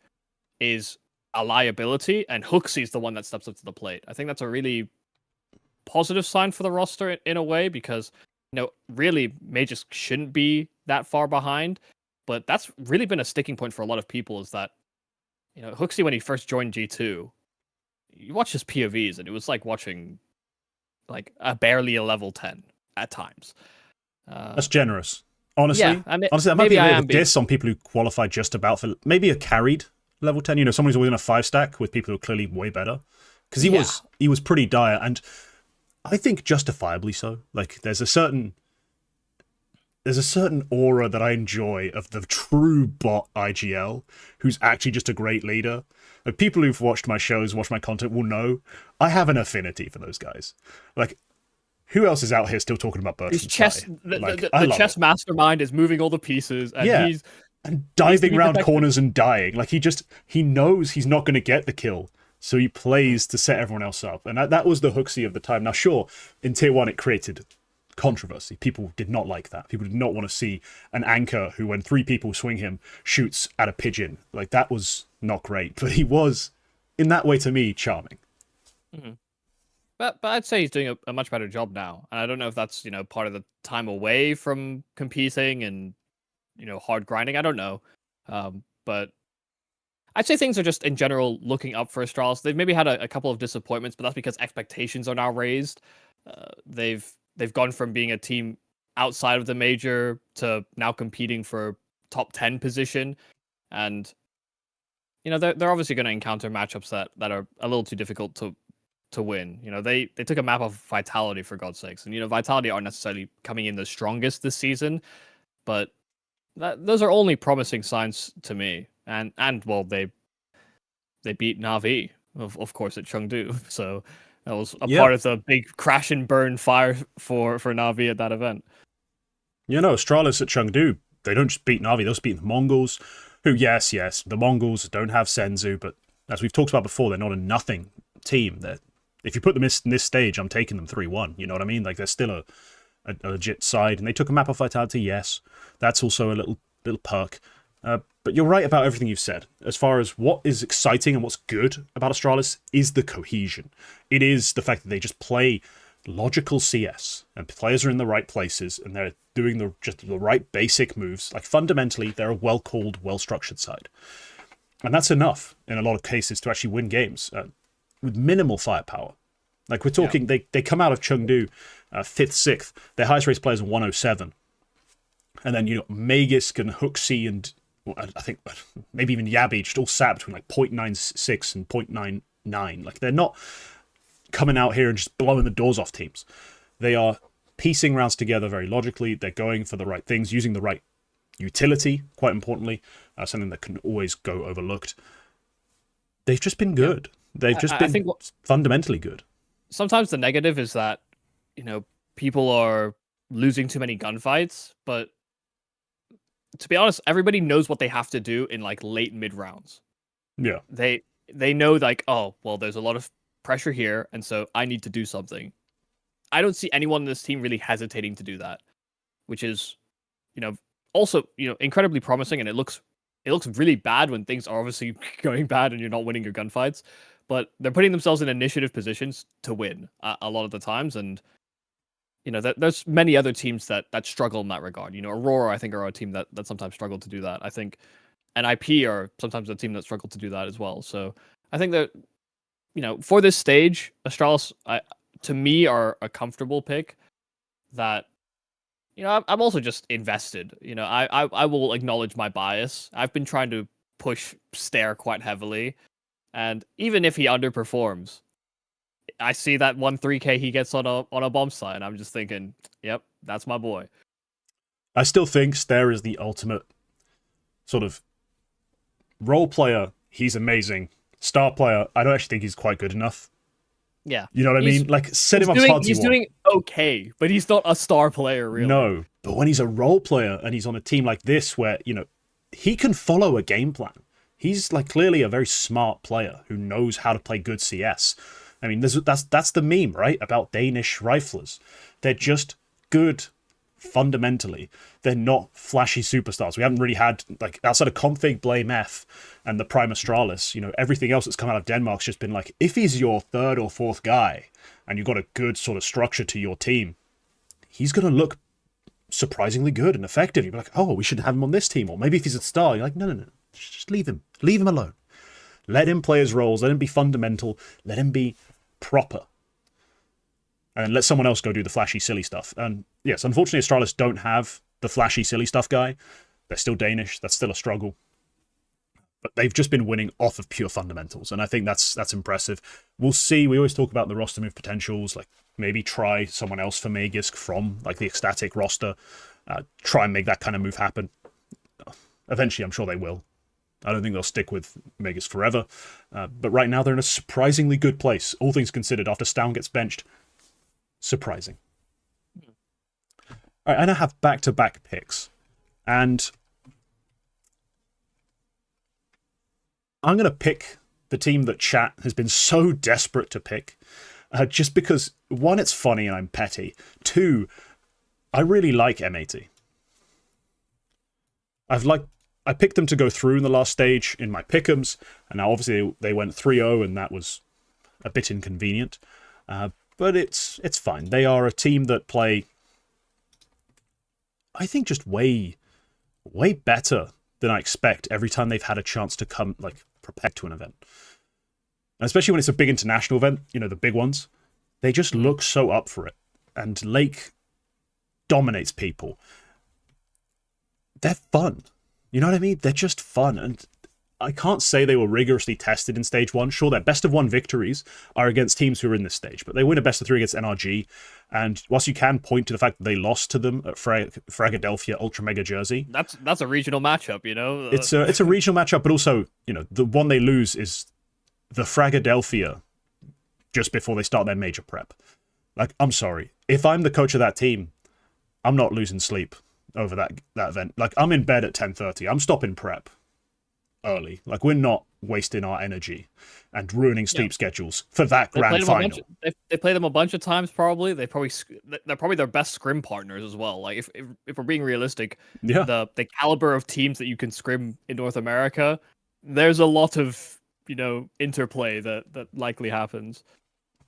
is a liability and Hooksy is the one that steps up to the plate. I think that's a really positive sign for the roster in a way, because really Magisk shouldn't be that far behind, but that's really been a sticking point for a lot of people, is that Hooksy, when he first joined G2, you watch his POVs and it was like watching barely a level 10 at times. That's generous. Honestly, yeah, honestly, that might be a bit of a diss on people who qualify just about for maybe a carried level 10. Someone who's always in a 5-stack with people who are clearly way better. Because he was pretty dire, and I think justifiably so. Like, there's a certain aura that I enjoy of the true bot IGL, who's actually just a great leader. Like, people who've watched my shows, watched my content will know I have an affinity for those guys. Like, who else is out here still talking about Burst? The chess mastermind is moving all the pieces, and he's diving around corners and dying. Like, he knows he's not going to get the kill, so he plays to set everyone else up. And that was the Hooksy of the time. Now, sure, in Tier 1 it created controversy. People did not like that. People did not want to see an anchor who, when 3 people swing him, shoots at a pigeon. Like, that was not great. But he was, in that way, to me, charming. Mm-hmm. But I'd say he's doing a much better job now. And I don't know if that's, part of the time away from competing and, hard grinding. I don't know. But I'd say things are just, in general, looking up for Astralis. They've maybe had a couple of disappointments, but that's because expectations are now raised. They've gone from being a team outside of the major to now competing for top 10 position. And, you know, they're obviously going to encounter matchups that are a little too difficult to win. You know, they took a map of Vitality, for God's sakes, and you know, Vitality aren't necessarily coming in the strongest this season, but those are only promising signs to me. And well, they beat NAVI, of course, at Chengdu, so that was a part of the big crash and burn fire for NAVI at that event. You know, Astralis at Chengdu, they don't just beat NAVI, they also beat the Mongols, who, yes, the Mongols don't have Senzu, but as we've talked about before, they're not a nothing team. If you put them in this stage, I'm taking them 3-1, you know what I mean? Like, they're still a legit side, and they took a map of Vitality, yes. That's also a little perk. But you're right about everything you've said. As far as what is exciting and what's good about Astralis is the cohesion. It is the fact that they just play logical CS, and players are in the right places, and they're doing just the right basic moves. Like, fundamentally, they're a well-called, well-structured side. And that's enough, in a lot of cases, to actually win games with minimal firepower. Like, we're talking, they come out of Chengdu 5th, 6th. Their highest rated players are 107. And then, you know, Magisk and Hooksy and I think maybe even Yabi just all sat between like 0.96 and 0.99. Like, they're not coming out here and just blowing the doors off teams. They are piecing rounds together very logically. They're going for the right things, using the right utility, quite importantly, something that can always go overlooked. They've just been good. They've just been fundamentally good. Sometimes the negative is that, you know, people are losing too many gunfights, but to be honest, everybody knows what they have to do in like late mid rounds. Yeah. They know, like, oh, well, there's a lot of pressure here, and so I need to do something. I don't see anyone in this team really hesitating to do that, which is, you know, also, you know, incredibly promising, and it looks really bad when things are obviously going bad and you're not winning your gunfights, but they're putting themselves in initiative positions to win a lot of the times. And you know, there's many other teams that struggle in that regard. You know, Aurora, I think, are a team that sometimes struggle to do that. I think NIP are sometimes a team that struggle to do that as well. So I think that, you know, for this stage, Astralis, to me, are a comfortable pick that, you know, I'm also just invested. You know, I will acknowledge my bias. I've been trying to push Stair quite heavily, and even if he underperforms, I see that 1-3K he gets on a bomb site, and I'm just thinking, yep, that's my boy. I still think Stair is the ultimate sort of role player. He's amazing. Star player, I don't actually think he's quite good enough. Yeah. You know what I mean? Like, set him up as hard as you want. He's doing okay, but he's not a star player, really. No, but when he's a role player and he's on a team like this where, you know, he can follow a game plan. He's like clearly a very smart player who knows how to play good CS. I mean, that's the meme, right? About Danish riflers. They're just good fundamentally. They're not flashy superstars. We haven't really had, like, outside of Config, Blame F, and the Prime Astralis, you know, everything else that's come out of Denmark's just been like, if he's your third or fourth guy, and you've got a good sort of structure to your team, he's going to look surprisingly good and effective. You'd be like, oh, we should have him on this team. Or maybe if he's a star, you're like, no, just leave him. Leave him alone. Let him play his roles. Let him be fundamental. Let him be proper. And let someone else go do the flashy, silly stuff. And yes, unfortunately, Astralis don't have the flashy, silly stuff guy. They're still Danish. That's still a struggle. But they've just been winning off of pure fundamentals. And I think that's impressive. We'll see. We always talk about the roster move potentials. Like, maybe try someone else for Magisk from like the ecstatic roster. Try and make that kind of move happen. Eventually, I'm sure they will. I don't think they'll stick with Magisk forever. But right now, they're in a surprisingly good place. All things considered, after Stown gets benched. Surprising. All right, and I have back-to-back picks. And I'm going to pick the team that chat has been so desperate to pick. Just because, one, it's funny and I'm petty. Two, I really like M80. I picked them to go through in the last stage in my pickems, and now obviously they went 3-0, and that was a bit inconvenient. But it's fine. They are a team that play, I think, just way better than I expect every time they've had a chance to come, like, prepare to an event. And especially when it's a big international event, you know, the big ones, they just look so up for it. And Lake dominates people. They're fun. You know what I mean? They're just fun. And I can't say they were rigorously tested in stage 1. Sure, their best of 1 victories are against teams who are in this stage, but they win a best of 3 against NRG. And whilst you can point to the fact that they lost to them at Fragadelphia Ultra Mega Jersey, that's a regional matchup, you know. It's a regional matchup, but also, you know, the one they lose is the Fragadelphia just before they start their major prep. Like, I'm sorry, if I'm the coach of that team, I'm not losing sleep over that event. Like, I'm in bed at 10:30. I'm stopping prep early. Like, we're not wasting our energy and ruining sleep schedules for that grand final. They play them a bunch of times. Probably they're probably their best scrim partners as well. Like, if we're being realistic, the caliber of teams that you can scrim in North America, there's a lot of, you know, interplay that likely happens.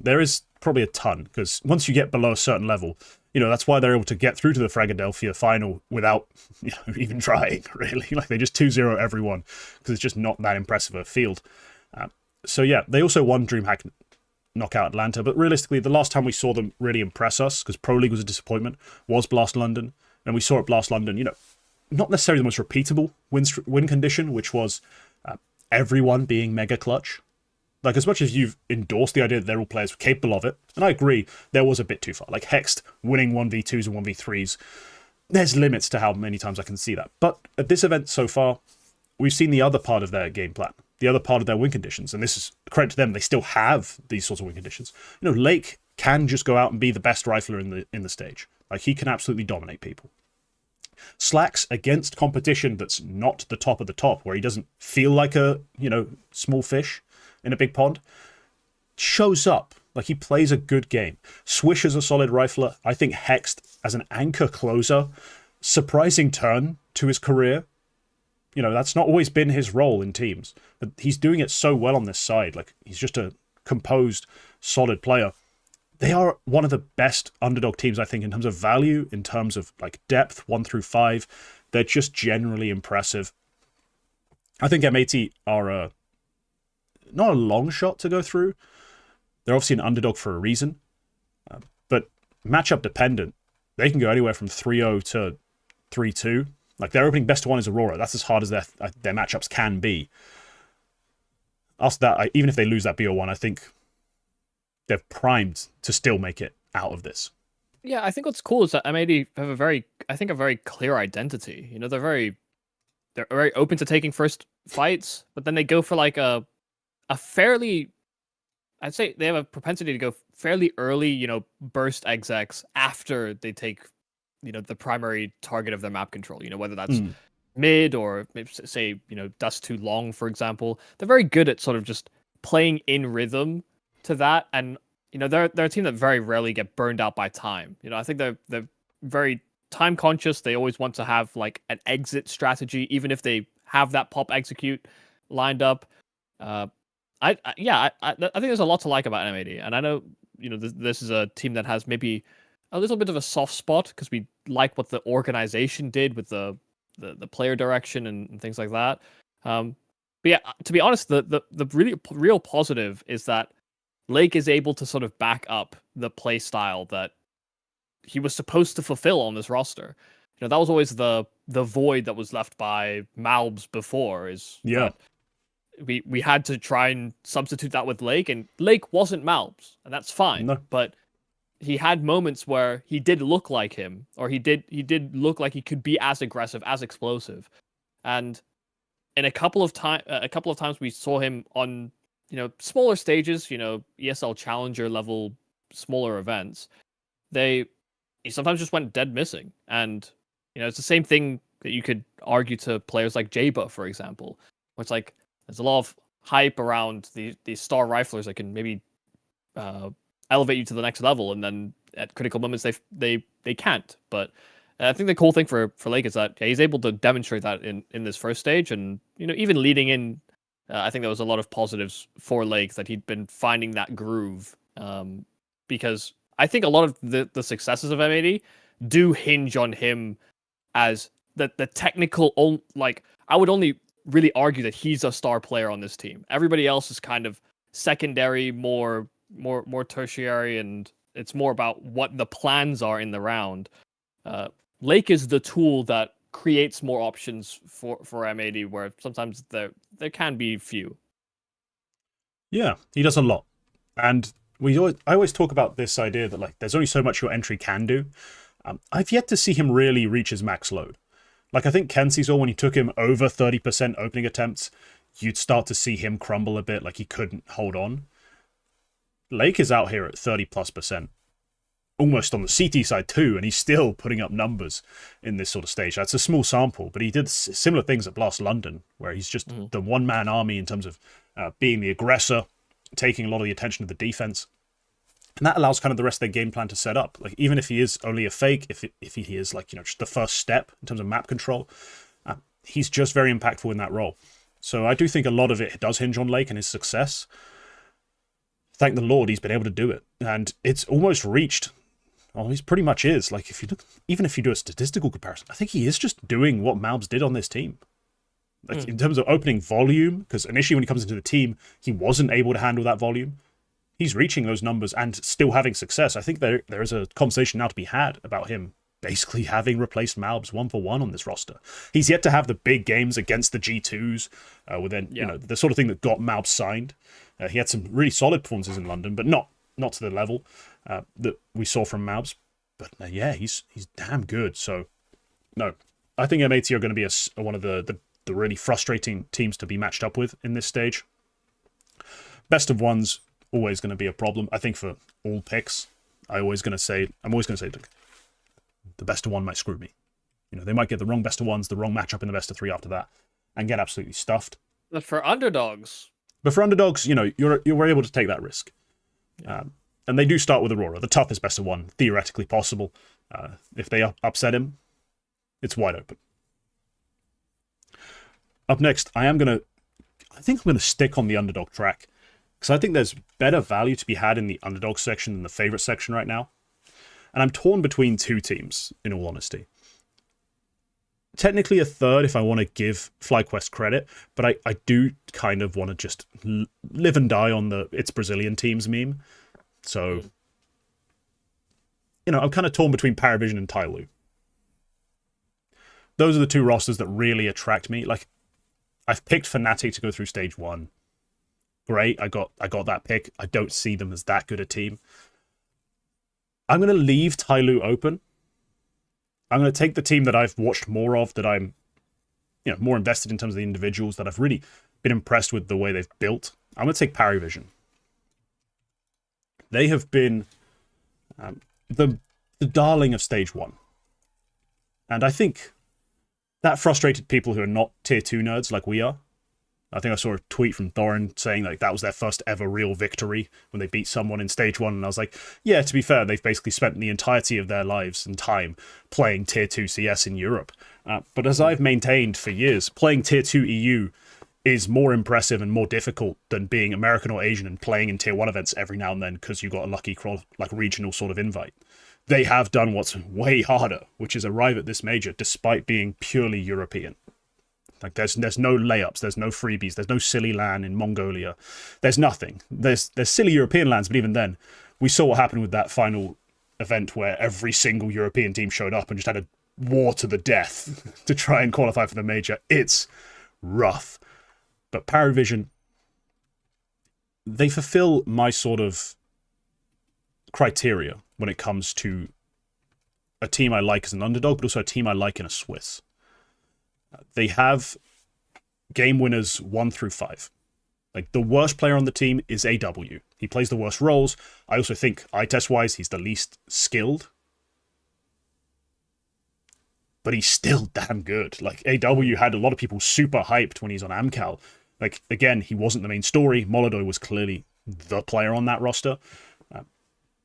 There is probably a ton, because once you get below a certain level, you know, that's why they're able to get through to the Fragadelphia final without, you know, even trying, really. Like, they just 2-0 everyone, because it's just not that impressive a field. So yeah, they also won DreamHack Knockout Atlanta, but realistically, the last time we saw them really impress us, because Pro League was a disappointment, was Blast London. And we saw at Blast London, you know, not necessarily the most repeatable win condition, which was everyone being mega clutch. Like, as much as you've endorsed the idea that they're all players capable of it, and I agree, there was a bit too far. Like, Hext winning 1v2s and 1v3s, there's limits to how many times I can see that. But at this event so far, we've seen the other part of their game plan, the other part of their win conditions, and this is credit to them, they still have these sorts of win conditions. You know, Lake can just go out and be the best rifler in the stage. Like, he can absolutely dominate people. Slacks against competition that's not the top of the top, where he doesn't feel like a, you know, small fish in a big pond, shows up. Like, he plays a good game. Swish is a solid rifler. I think Hext as an anchor closer, surprising turn to his career. You know, that's not always been his role in teams, but he's doing it so well on this side. Like, he's just a composed, solid player. They are one of the best underdog teams, I think, in terms of value, in terms of, like, depth, 1 through 5. They're just generally impressive. I think M80 are not a long shot to go through. They're obviously an underdog for a reason, but matchup dependent. They can go anywhere from 3-0 to 3-2. Like, their opening best of 1 is Aurora. That's as hard as their matchups can be. After that, even if they lose that BO1, I think they're primed to still make it out of this. Yeah, I think what's cool is that M80 have a very clear identity. You know, they're very open to taking first fights, but then they go for like a fairly, I'd say they have a propensity to go fairly early, you know, burst execs after they take, you know, the primary target of their map control, you know, whether that's mid or maybe say, you know, dust too long, for example. They're very good at sort of just playing in rhythm to that. And, you know, they're a team that very rarely get burned out by time. You know, I think they're very time conscious. They always want to have like an exit strategy, even if they have that pop execute lined up. I think there's a lot to like about M80, and I know, you know, this is a team that has maybe a little bit of a soft spot because we like what the organization did with the player direction and things like that. But yeah, to be honest, the really real positive is that Lake is able to sort of back up the play style that he was supposed to fulfill on this roster. You know, that was always the void that was left by Malbs before. We had to try and substitute that with Lake, and Lake wasn't Malbs, and that's fine. No. But he had moments where he did look like him, or he did look like he could be as aggressive, as explosive. And in a couple of times we saw him on, you know, smaller stages, you know, ESL Challenger level, smaller events. He sometimes just went dead missing, and you know, it's the same thing that you could argue to players like Jaba, for example, where it's like there's a lot of hype around these star riflers that can maybe elevate you to the next level, and then at critical moments they can't. But I think the cool thing for Lake is that he's able to demonstrate that in this first stage, and you know, even leading in, I think there was a lot of positives for Lake that he'd been finding that groove, because I think a lot of the successes of M80 do hinge on him as the technical. Like, I would only really argue that he's a star player on this team. Everybody else is kind of secondary, more tertiary, and it's more about what the plans are in the round. Lake is the tool that creates more options for M80, where sometimes there can be few. Yeah, he does a lot. And I always talk about this idea that like there's only so much your entry can do. I've yet to see him really reach his max load. Like I think Kenzie saw when he took him over 30% opening attempts, you'd start to see him crumble a bit, like he couldn't hold on. Lake is out here at 30+%, almost on the CT side too, and he's still putting up numbers in this sort of stage. That's a small sample, but he did similar things at Blast London, where he's just the one-man army in terms of being the aggressor, taking a lot of the attention of the defense. And that allows kind of the rest of their game plan to set up. Like even if he is only a fake, if he is like, just the first step in terms of map control, he's just very impactful in that role. So I do think a lot of it does hinge on Lake and his success. Thank the Lord he's been able to do it. And it's almost reached, well, he pretty much is. Like if you look, even if you do a statistical comparison, I think he is just doing what Malbs did on this team. Like in terms of opening volume, because initially when he comes into the team, he wasn't able to handle that volume. He's reaching those numbers and still having success. I think there is a conversation now to be had about him basically having replaced Malbs 1-for-1 on this roster. He's yet to have the big games against the G2s, within the sort of thing that got Malbs signed. He had some really solid performances in London, but not to the level that we saw from Malbs. But yeah, he's damn good. So no, I think M80 are going to be one of the really frustrating teams to be matched up with in this stage. Best of ones always going to be a problem. I think for all picks, I'm always going to say, look, the best of one might screw me. They might get the wrong best of ones, the wrong matchup in the best of three after that, and get absolutely stuffed. But for underdogs, you're able to take that risk. Yeah. And they do start with Aurora, the toughest best of one theoretically possible. If they upset him, it's wide open. Up next, I think I'm going to stick on the underdog track, because I think there's better value to be had in the underdog section than the favorite section right now. And I'm torn between two teams, in all honesty. Technically a third if I want to give FlyQuest credit, but I do kind of want to just live and die on the it's Brazilian teams meme. So, I'm kind of torn between Parivision and Tyloo. Those are the two rosters that really attract me. Like, I've picked Fnatic to go through stage 1. Great, I got that pick. I don't see them as that good a team. I'm going to leave Tyloo open. I'm going to take the team that I've watched more of, that I'm more invested in terms of the individuals, that I've really been impressed with the way they've built. I'm going to take Parivision. They have been the darling of stage 1. And I think that frustrated people who are not tier 2 nerds like we are. I think I saw a tweet from Thorin saying like that was their first ever real victory when they beat someone in stage 1. And I was like, yeah, to be fair, they've basically spent the entirety of their lives and time playing tier 2 CS in Europe. But as I've maintained for years, playing tier 2 EU is more impressive and more difficult than being American or Asian and playing in tier 1 events every now and then because you got a lucky regional sort of invite. They have done what's way harder, which is arrive at this major despite being purely European. Like there's no layups, there's no freebies, there's no silly LAN in Mongolia. There's nothing. There's silly European LANs, but even then, we saw what happened with that final event where every single European team showed up and just had a war to the death to try and qualify for the major. It's rough. But Parivision, they fulfill my sort of criteria when it comes to a team I like as an underdog, but also a team I like in a Swiss. They have game winners 1 through 5. Like, the worst player on the team is AW. He plays the worst roles. I also think, eye test-wise, he's the least skilled. But he's still damn good. Like, AW had a lot of people super hyped when he's on Amcal. Like, again, he wasn't the main story. Molodoy was clearly the player on that roster.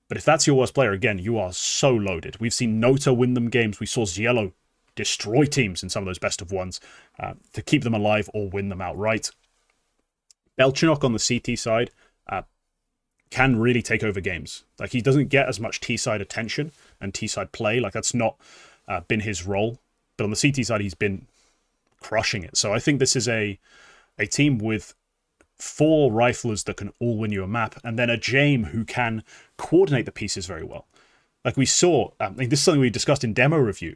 But if that's your worst player, again, you are so loaded. We've seen Nota win them games. We saw Ziello destroy teams in some of those best of ones to keep them alive or win them outright. Belchinok on the CT side can really take over games. Like, he doesn't get as much T-side attention and T-side play. Like, that's not been his role. But on the CT side, he's been crushing it. So I think this is a team with 4 riflers that can all win you a map, and then a Jame who can coordinate the pieces very well. Like we saw, this is something we discussed in demo review.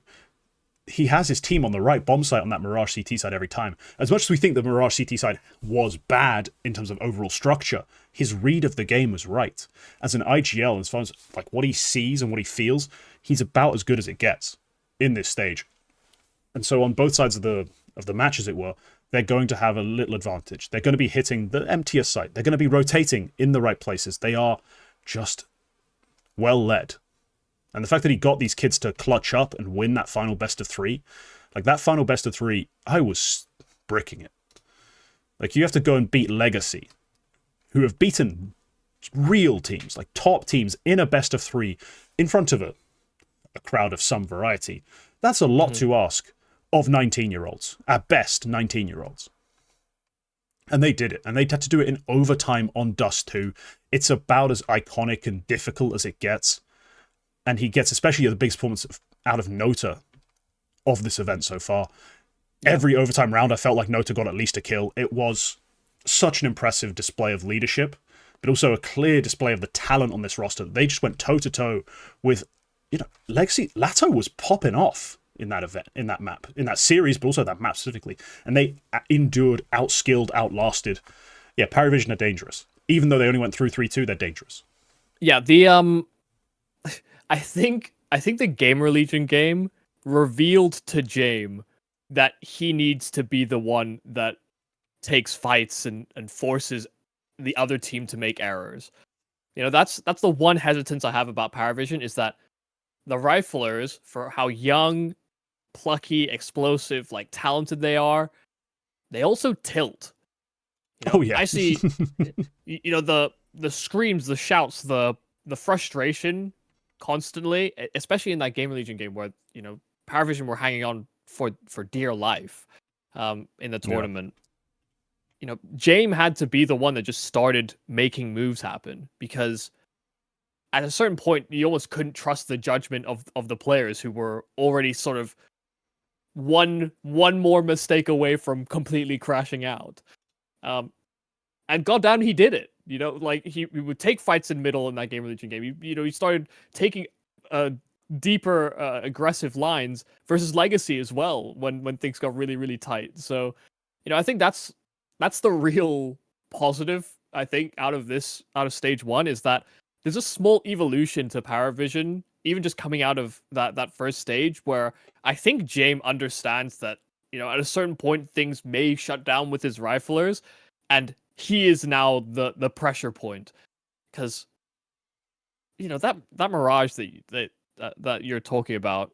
he has his team on the right bomb site on that Mirage CT side every time. As much as we think the Mirage CT side was bad in terms of overall structure, his read of the game was right. As an IGL, as far as like what he sees and what he feels, he's about as good as it gets in this stage. And so on both sides of the match, as it were, they're going to have a little advantage. They're going to be hitting the emptier site. They're going to be rotating in the right places. They are just well led. And the fact that he got these kids to clutch up and win that final best of 3, like that final best of 3, I was bricking it. Like, you have to go and beat Legacy, who have beaten real teams, like top teams, in a best of 3 in front of a crowd of some variety. That's a lot to ask of 19-year-olds, at best 19-year-olds. And they did it, and they had to do it in overtime on Dust 2. It's about as iconic and difficult as it gets. And he gets especially the biggest performance out of Nota of this event so far. Yeah. Every overtime round, I felt like Nota got at least a kill. It was such an impressive display of leadership, but also a clear display of the talent on this roster. They just went toe-to-toe with, Legacy. Lato was popping off in that event, in that map, in that series, but also that map specifically. And they endured, outskilled, outlasted. Yeah, Parivision are dangerous. Even though they only went through 3-2, they're dangerous. Yeah, I think the Gamer Legion game revealed to Jame that he needs to be the one that takes fights and forces the other team to make errors. That's the one hesitance I have about Parivision, is that the Riflers, for how young, plucky, explosive, like talented they are, they also tilt. Oh yeah. I see the screams, the shouts, the frustration constantly, especially in that Gamer Legion game where Parivision were hanging on for dear life in the tournament. Yeah. Jame had to be the one that just started making moves happen, because at a certain point you almost couldn't trust the judgment of the players, who were already sort of one more mistake away from completely crashing out. And goddamn, he did it. Like he would take fights in middle in that Gamer Legion game. He started taking deeper aggressive lines versus Legacy as well when things got really, really tight. So, I think that's the real positive, I think, out of stage 1, is that there's a small evolution to Parivision, even just coming out of that first stage, where I think Jame understands that, at a certain point things may shut down with his Riflers, and he is now the pressure point. Because that Mirage that you're talking about,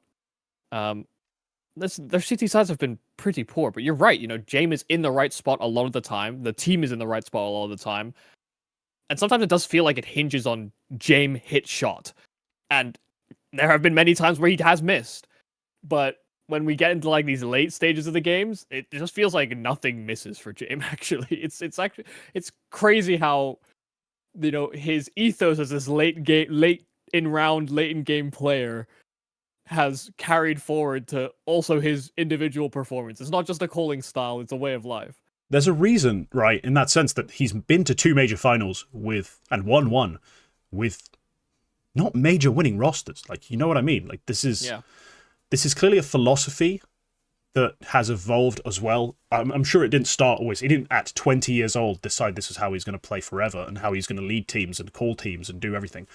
their CT sides have been pretty poor, but you're right. Jame is in the right spot a lot of the time. The team is in the right spot a lot of the time. And sometimes it does feel like it hinges on Jame hit shot. And there have been many times where he has missed. But when we get into like these late stages of the games, it just feels like nothing misses for Jame, actually. It's crazy how his ethos as this late in game player has carried forward to also his individual performance. It's not just a calling style, it's a way of life. There's a reason, right, in that sense, that he's been to 2 major finals and won one with not major winning rosters. Like, you know what I mean? Like, this is clearly a philosophy that has evolved as well. I'm sure it didn't start always. He didn't, at 20 years old, decide this is how he's going to play forever and how he's going to lead teams and call teams and do everything.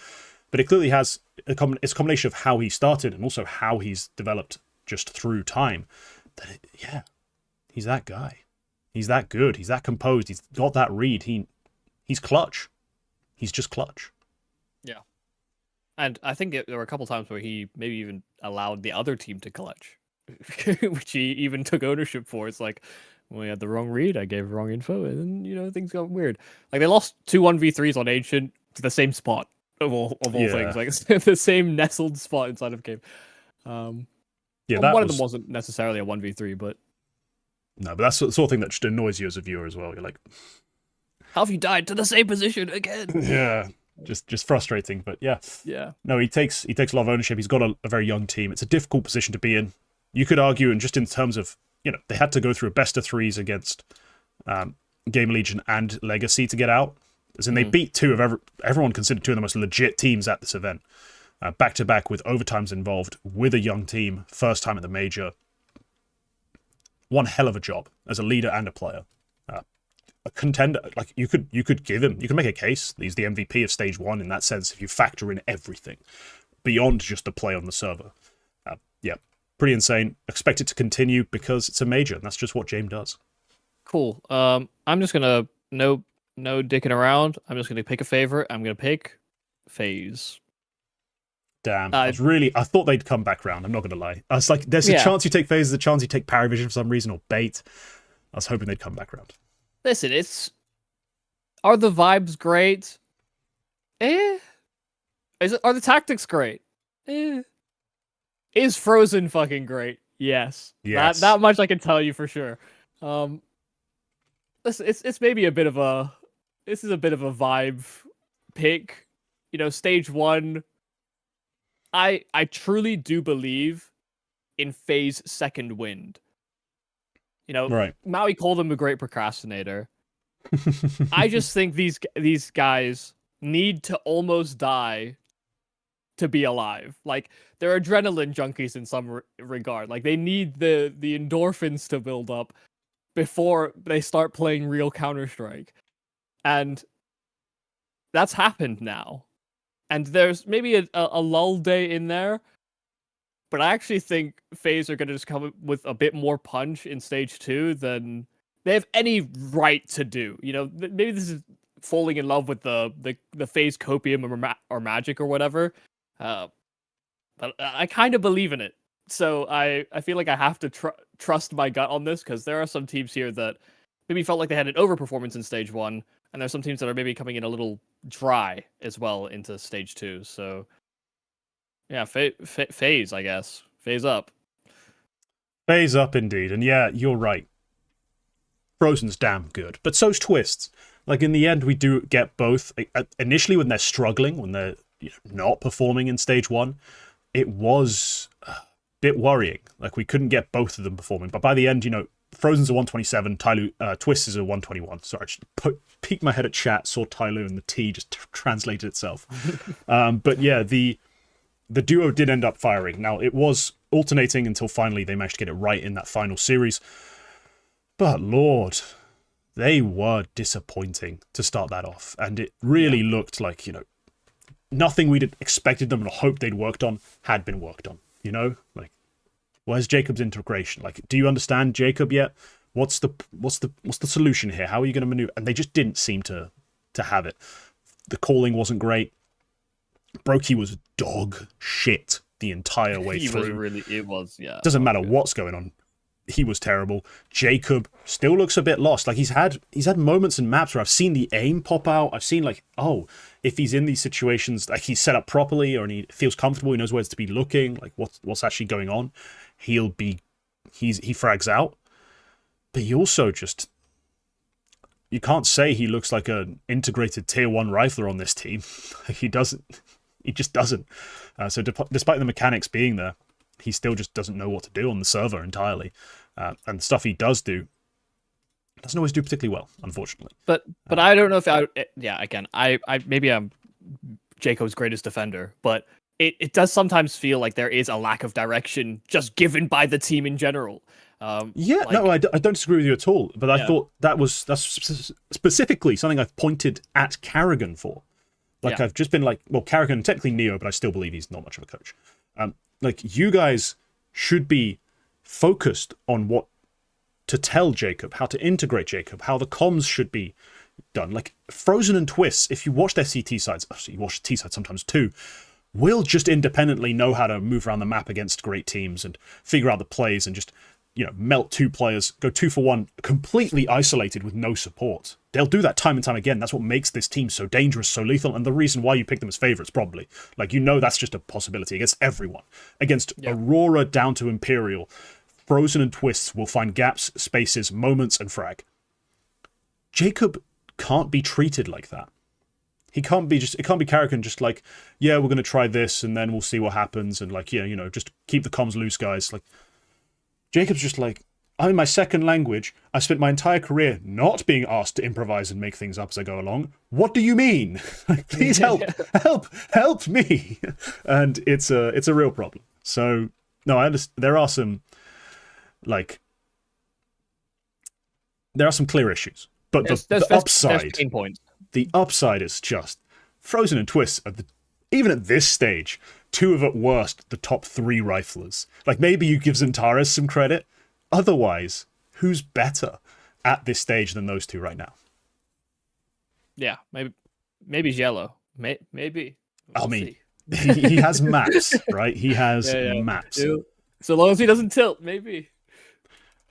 But it clearly has it's a combination of how he started and also how he's developed just through time. He's that guy. He's that good. He's that composed. He's got that read. He's clutch. He's just clutch. Yeah. And I think there were a couple times where he maybe even allowed the other team to clutch, which he even took ownership for. It's like, well, we had the wrong read. I gave wrong info, and then things got weird. Like, they lost 2 1v3s on Ancient to the same spot of all things. Like, it's the same nestled spot inside of game. One of them wasn't necessarily a 1v3, but no, but that's the sort of thing that just annoys you as a viewer as well. You're like, how have you died to the same position again? Yeah. Just frustrating, but yeah. No, he takes a lot of ownership. He's got a very young team. It's a difficult position to be in. You could argue, and just in terms of, they had to go through a best of 3s against Gamer Legion and Legacy to get out. As in, they beat 2 of everyone considered 2 of the most legit teams at this event, back to back with overtimes involved, with a young team, first time at the major. one hell of a job as a leader and a player. A contender, like you could make a case. He's the MVP of stage 1 in that sense if you factor in everything beyond just the play on the server. Yeah, pretty insane. Expect it to continue because it's a major, and that's just what James does. Cool. I'm just gonna no dicking around. I'm just gonna pick a favorite. I'm gonna pick FaZe. Damn, I thought they'd come back round. I'm not gonna lie. I was like, there's a chance you take FaZe, there's a chance you take Parivision for some reason, or Bait. I was hoping they'd come back round. Listen, are the vibes great? Are the tactics great? Is Frozen fucking great? Yes. That much I can tell you for sure. Listen, it's maybe a bit of a vibe pick. You know, stage 1. I truly do believe in FaZe second wind. You know, right. Maui called him a great procrastinator. I just think these guys need to almost die to be alive. Like, they're adrenaline junkies in some regard. Like, they need the endorphins to build up before they start playing real Counter-Strike. And that's happened now. And there's maybe a lull day in there, but I actually think FaZe are going to just come with a bit more punch in stage 2 than they have any right to do. You know, maybe this is falling in love with the FaZe copium or magic or whatever. But I kind of believe in it. So I feel like I have to trust my gut on this, because there are some teams here that maybe felt like they had an overperformance in stage 1, and there's some teams that are maybe coming in a little dry as well into stage 2. So yeah, FaZe, I guess. FaZe up. FaZe up indeed. And yeah, you're right. Frozen's damn good. But so's Twists. Like, in the end, we do get both. Initially, when they're struggling, when they're not performing in stage 1, it was a bit worrying. Like, we couldn't get both of them performing. But by the end, Frozen's a 127, Tyloo, Twist is a 121. Sorry, I just peeked my head at chat, saw Tyloo, and the T just translated itself. But yeah, the duo did end up firing. Now, it was alternating until finally they managed to get it right in that final series. But Lord, they were disappointing to start that off. And it really looked like, nothing we'd expected them or hoped they'd worked on had been worked on. Like, where's Jacob's integration? Like, do you understand Jacob yet? What's the solution here? How are you going to maneuver? And they just didn't seem to have it. The calling wasn't great. Brokey was dog shit the entire way through. Doesn't matter what's going on. He was terrible. Jacob still looks a bit lost. Like, he's had moments in maps where I've seen the aim pop out. I've seen, like, if he's in these situations, like, he's set up properly or he feels comfortable, he knows where to be looking, like what's actually going on, he frags out. But he also just, you can't say he looks like an integrated tier 1 rifler on this team. He just doesn't. So despite the mechanics being there, he still just doesn't know what to do on the server entirely. And the stuff he does do, doesn't always do particularly well, unfortunately. But I don't know if I maybe I'm Jacob's greatest defender, but it does sometimes feel like there is a lack of direction just given by the team in general. I don't disagree with you at all. But I thought that's specifically something I've pointed at Carrigan for. Like, I've just been like, well, Carrigan, technically Neo, but I still believe he's not much of a coach. Like, you guys should be focused on what to tell Jacob, how to integrate Jacob, how the comms should be done. Like, Frozen and Twists, if you watch their CT sides, actually you watch T sides sometimes too, will just independently know how to move around the map against great teams and figure out the plays and just, melt 2 players, go 2 for 1, completely isolated with no support. They'll do that time and time again. That's what makes this team so dangerous, so lethal, and the reason why you pick them as favorites, probably. Like, that's just a possibility against everyone. Against Aurora down to Imperial, Frozen and Twists will find gaps, spaces, moments, and frag. Jacob can't be treated like that. It can't be Carrigan just like, we're going to try this, and then we'll see what happens, and like, just keep the comms loose, guys. Like, Jacob's just like, I'm in my second language. I spent my entire career not being asked to improvise and make things up as I go along. What do you mean? Please help me. And it's a real problem. So no, I understand. There are some, like, there are some clear issues, but the upside, the upside is just Frozen and Twist. Even at this stage, two of at worst the top 3 riflers. Like maybe you give Zentaris some credit. Otherwise, who's better at this stage than those two right now? Yeah, maybe Yellow. Maybe. We'll see. he has maps, right? He has maps. So long as he doesn't tilt, maybe.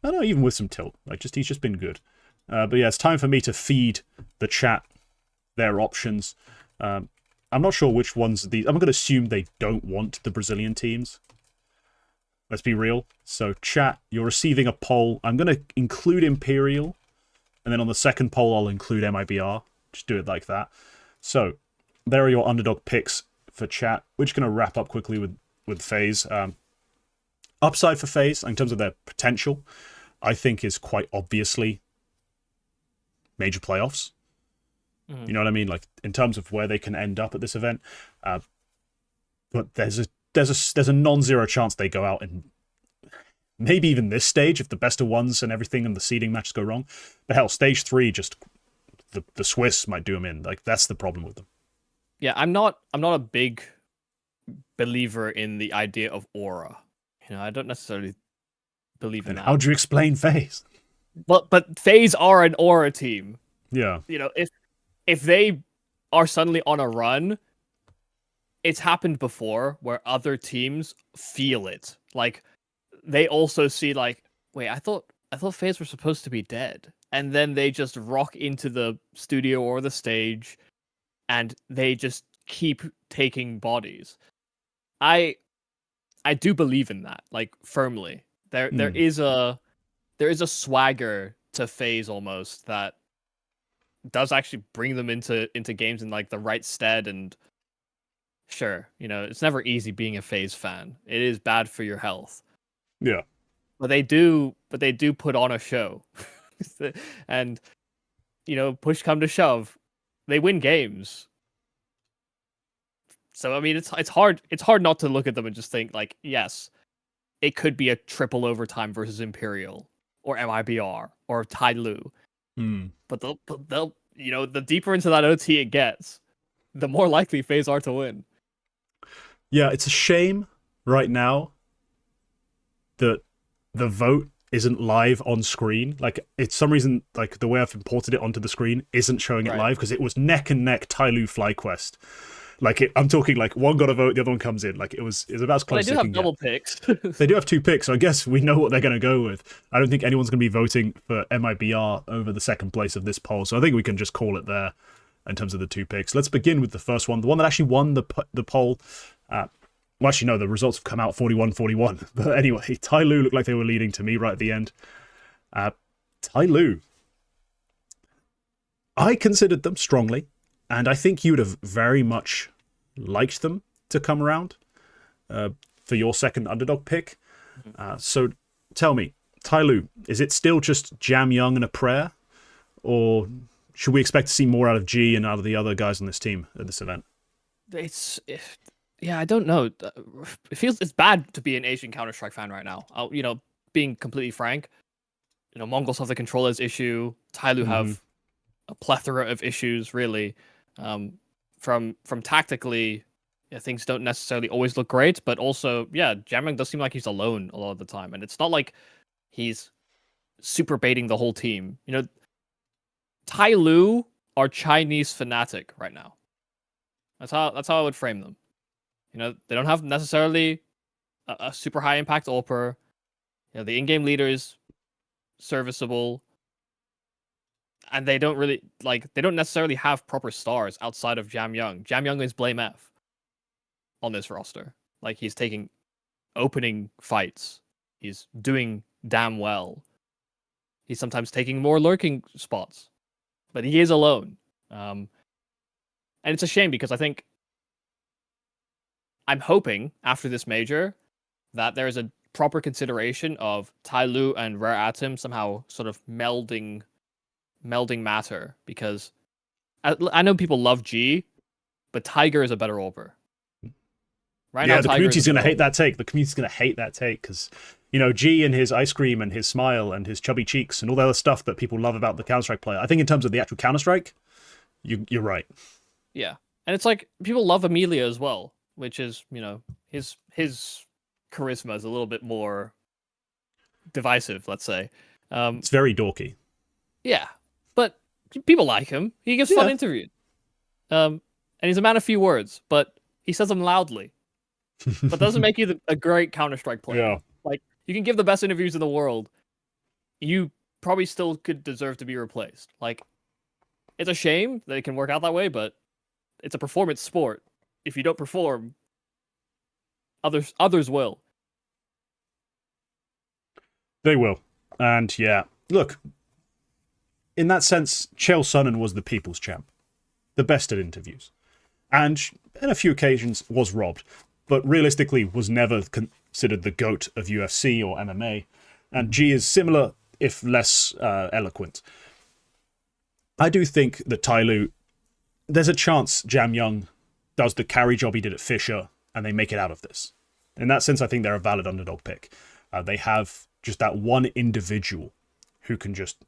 I don't know, even with some tilt. He's just been good. But yeah, it's time for me to feed the chat their options. I'm not sure which ones of these. I'm going to assume they don't want the Brazilian teams. Let's be real. So chat, you're receiving a poll. I'm going to include Imperial. And then on the second poll, I'll include MIBR. Just do it like that. So there are your underdog picks for chat. We're just going to wrap up quickly with FaZe. Upside for FaZe, in terms of their potential, I think is quite obviously major playoffs. You know what I mean? Like in terms of where they can end up at this event. But there's a non-zero chance they go out and maybe even this stage if the best of ones and everything and the seeding matches go wrong. But hell, stage 3, just the Swiss might do them in. Like that's the problem with them. Yeah, I'm not a big believer in the idea of Aura. I don't necessarily believe in that. How do you explain FaZe? But FaZe are an Aura team. Yeah. If they are suddenly on a run, it's happened before where other teams feel it. Like they also see like, wait, I thought FaZe were supposed to be dead. And then they just rock into the studio or the stage and they just keep taking bodies. I do believe in that, like firmly. There is a swagger to FaZe almost that does actually bring them into games in like the right stead. And sure, it's never easy being a FaZe fan. It is bad for your health. Yeah. But they do put on a show. And push come to shove, they win games. So I mean it's hard not to look at them and just think like, yes, it could be a triple overtime versus Imperial or MIBR or Tyloo. But they'll the deeper into that OT it gets, the more likely FaZe are to win. Yeah, it's a shame right now that the vote isn't live on screen. Like, it's some reason, like, the way I've imported it onto the screen isn't showing it live, because it was neck and neck Tyloo FlyQuest. Like, I'm talking, like, one got a vote, the other one comes in. Like, it was about as close as they do have double picks. They do have 2 picks, so I guess we know what they're going to go with. I don't think anyone's going to be voting for MIBR over the second place of this poll, so I think we can just call it there in terms of the 2 picks. Let's begin with the first one, the one that actually won the poll. Well, actually, no, the results have come out 41-41. But anyway, Tyloo looked like they were leading to me right at the end. Tyloo. I considered them strongly, and I think you would have very much liked them to come around for your second underdog pick. So tell me, Tyloo, is it still just Jam Young and a prayer? Or should we expect to see more out of G and out of the other guys on this team at this event? Yeah, I don't know. It's bad to be an Asian Counter-Strike fan right now. Being completely frank, Mongols have the controllers issue. Tyloo have a plethora of issues, really. From tactically, things don't necessarily always look great, but also, Jamang does seem like he's alone a lot of the time, and it's not like he's super baiting the whole team. Tyloo are Chinese Fnatic right now. That's how I would frame them. They don't have necessarily a super high impact AWPer. The in-game leader is serviceable. And they don't necessarily have proper stars outside of Jam Young. Jam Young is Blame F on this roster. Like, he's taking opening fights. He's doing damn well. He's sometimes taking more lurking spots. But he is alone. And it's a shame because I'm hoping after this major that there is a proper consideration of Tyloo and Rare Atom somehow sort of melding matter, because I know people love G, but Tiger is a better AWPer. Right now, the community's going to hate that take. The community's going to hate that take because You know, G and his ice cream and his smile and his chubby cheeks and all the other stuff that people love about the Counter-Strike player. I think in terms of the actual Counter-Strike, you're right. Yeah. And it's like people love Amelia as well, which is, you know, his charisma is a little bit more divisive, let's say. It's very dorky. Yeah. But people like him. He gives fun interviews. And he's a man of few words, but he says them loudly. But doesn't make you a great Counter-Strike player. Yeah. Like, you can give the best interviews in the world. You probably still could deserve to be replaced. Like, it's a shame that it can work out that way, but it's a performance sport. If you don't perform, others will. They will. And yeah, look, in that sense, Chael Sonnen was the people's champ. The best at interviews. And on a few occasions was robbed. But realistically was never considered the GOAT of UFC or MMA. And G is similar, if less eloquent. I do think that Tyloo, there's a chance Jam Young does the carry job he did at Fisher, and they make it out of this. In that sense, I think they're a valid underdog pick. They have just that one individual who can just...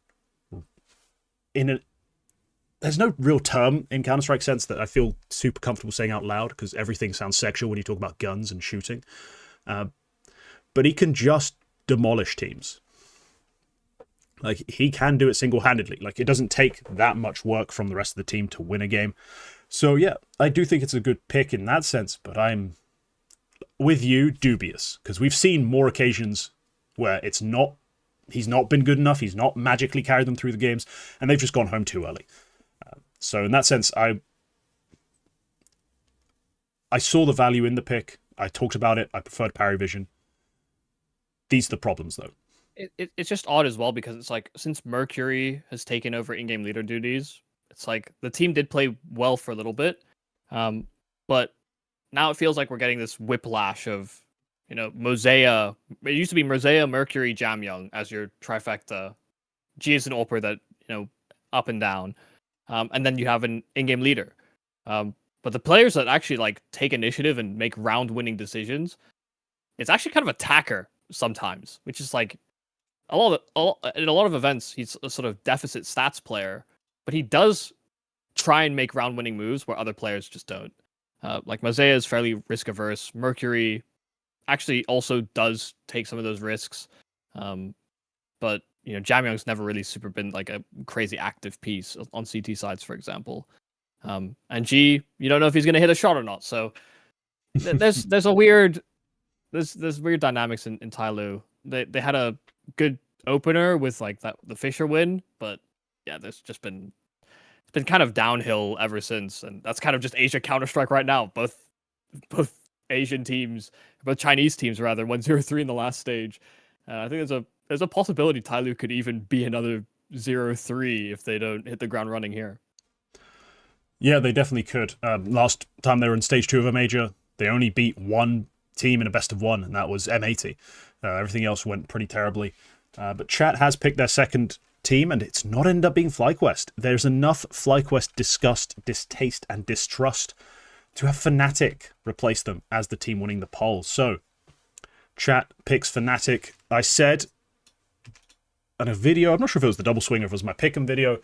There's no real term in Counter-Strike sense that I feel super comfortable saying out loud, because everything sounds sexual when you talk about guns and shooting. But he can just demolish teams. Like, he can do it single-handedly. Like, it doesn't take that much work from the rest of the team to win a game. So, yeah, I do think it's a good pick in that sense, but I'm, with you, dubious. Because we've seen more occasions where he's not been good enough, he's not magically carried them through the games, and they've just gone home too early. So in that sense, I saw the value in the pick. I talked about it. I preferred Parivision. These are the problems, though. It's just odd as well, because it's like, since Mercury has taken over in-game leader duties, it's like the team did play well for a little bit, but now it feels like we're getting this whiplash of, you know, Mosea. It used to be Mosea, Mercury, Jam Young as your trifecta. G is an Ulper that, you know, up and down. And then you have an in-game leader. But the players that actually like take initiative and make round-winning decisions, it's actually kind of attacker sometimes, which is like in a lot of events he's a sort of deficit stats player, but he does try and make round-winning moves where other players just don't. Like Mosea is fairly risk-averse. Mercury actually also does take some of those risks, but you know, Jam Young's never really super been like a crazy active piece on CT sides, for example. And G, you don't know if he's going to hit a shot or not. So there's weird dynamics in Tyloo. They had a good opener with like the Fisher win, but yeah, it's been kind of downhill ever since, and that's kind of just Asia Counter-Strike right now. Both Asian teams, both Chinese teams rather, 1-0-3 in the last stage. I think there's a possibility Tyloo could even be another 0-3 if they don't hit the ground running here. Yeah, they definitely could. Last time they were in stage 2 of a major, they only beat one team in a best of one, and that was M80. Everything else went pretty terribly. But chat has picked their second team, and it's not ended up being FlyQuest. There's enough FlyQuest disgust, distaste, and distrust to have Fnatic replace them as the team winning the poll. So, chat picks Fnatic. I said in a video, I'm not sure if it was the double swing or if it was my pick'em video,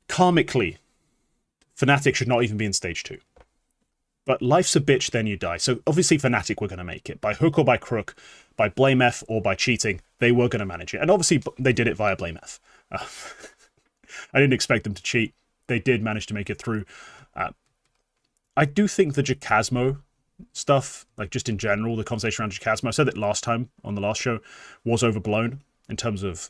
karmically, Fnatic should not even be in stage 2. But life's a bitch, then you die. So obviously Fnatic were going to make it. By hook or by crook, by blame F or by cheating, they were going to manage it. And obviously they did it via blame F. I didn't expect them to cheat. They did manage to make it through. I do think the Jacasmo stuff, like just in general, the conversation around Jacasmo, I said it last time on the last show, was overblown in terms of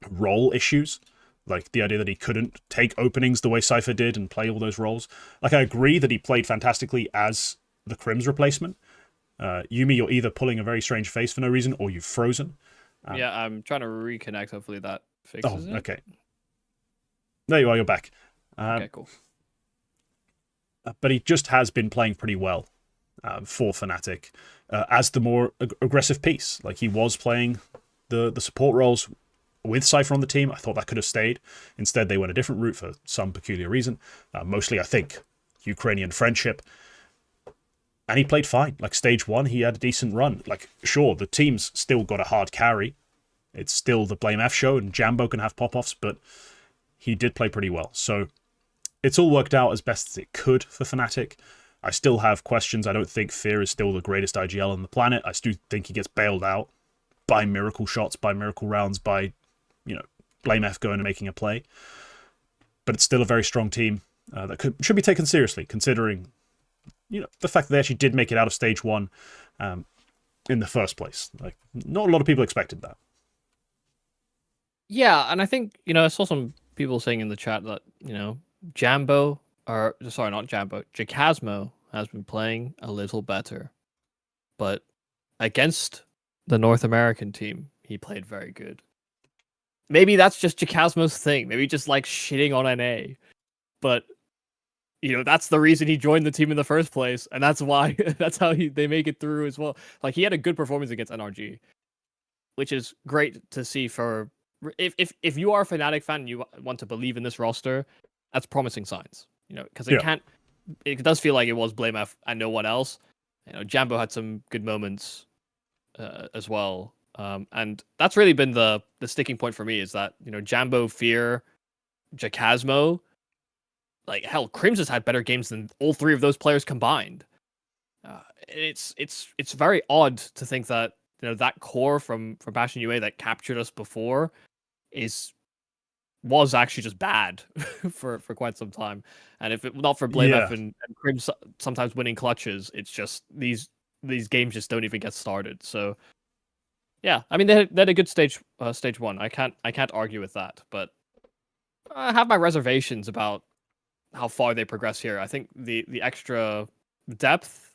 role issues. Like the idea that he couldn't take openings the way Cypher did and play all those roles. Like, I agree that he played fantastically as the Crim's replacement. Yumi, you're either pulling a very strange face for no reason or you've frozen. Yeah, I'm trying to reconnect. Hopefully that fixes it. Okay. There you are, you're back. Okay, cool. But he just has been playing pretty well for Fnatic as the more aggressive piece. Like, he was playing the support roles with Cypher on the team. I thought that could have stayed. Instead, they went a different route for some peculiar reason. Mostly, I think, Ukrainian friendship. And he played fine. Like, stage 1, he had a decent run. Like, sure, the team's still got a hard carry. It's still the Blame F show, and Jambo can have pop-offs, but he did play pretty well. So it's all worked out as best as it could for Fnatic. I still have questions. I don't think Fear is still the greatest IGL on the planet. I still think he gets bailed out by miracle shots, by miracle rounds, by, Blame F going and making a play. But it's still a very strong team that should be taken seriously, considering, the fact that they actually did make it out of stage 1 in the first place. Like, not a lot of people expected that. Yeah, and I think, I saw some people saying in the chat that, Jambo, or sorry, not Jambo, Jacasmo has been playing a little better. But against the North American team, he played very good. Maybe that's just Jacasmo's thing. Maybe he just likes shitting on NA. But, that's the reason he joined the team in the first place. And that's why, that's how they make it through as well. Like, he had a good performance against NRG, which is great to see for... If you are a Fnatic fan and you want to believe in this roster, that's promising signs. Because it does feel like it was Blame F and no one else. Jambo had some good moments as well. And that's really been the sticking point for me, is that, Jambo, Fear, Jacasmo, like, hell, Crims has had better games than all 3 of those players combined. It's very odd to think that, that core from Bastion UA that captured us before was actually just bad for quite some time. And if it not for Blame F and Crims sometimes winning clutches, it's just these games just don't even get started. So yeah, I mean they had a good stage 1. I can't argue with that, but I have my reservations about how far they progress here. I think the extra depth,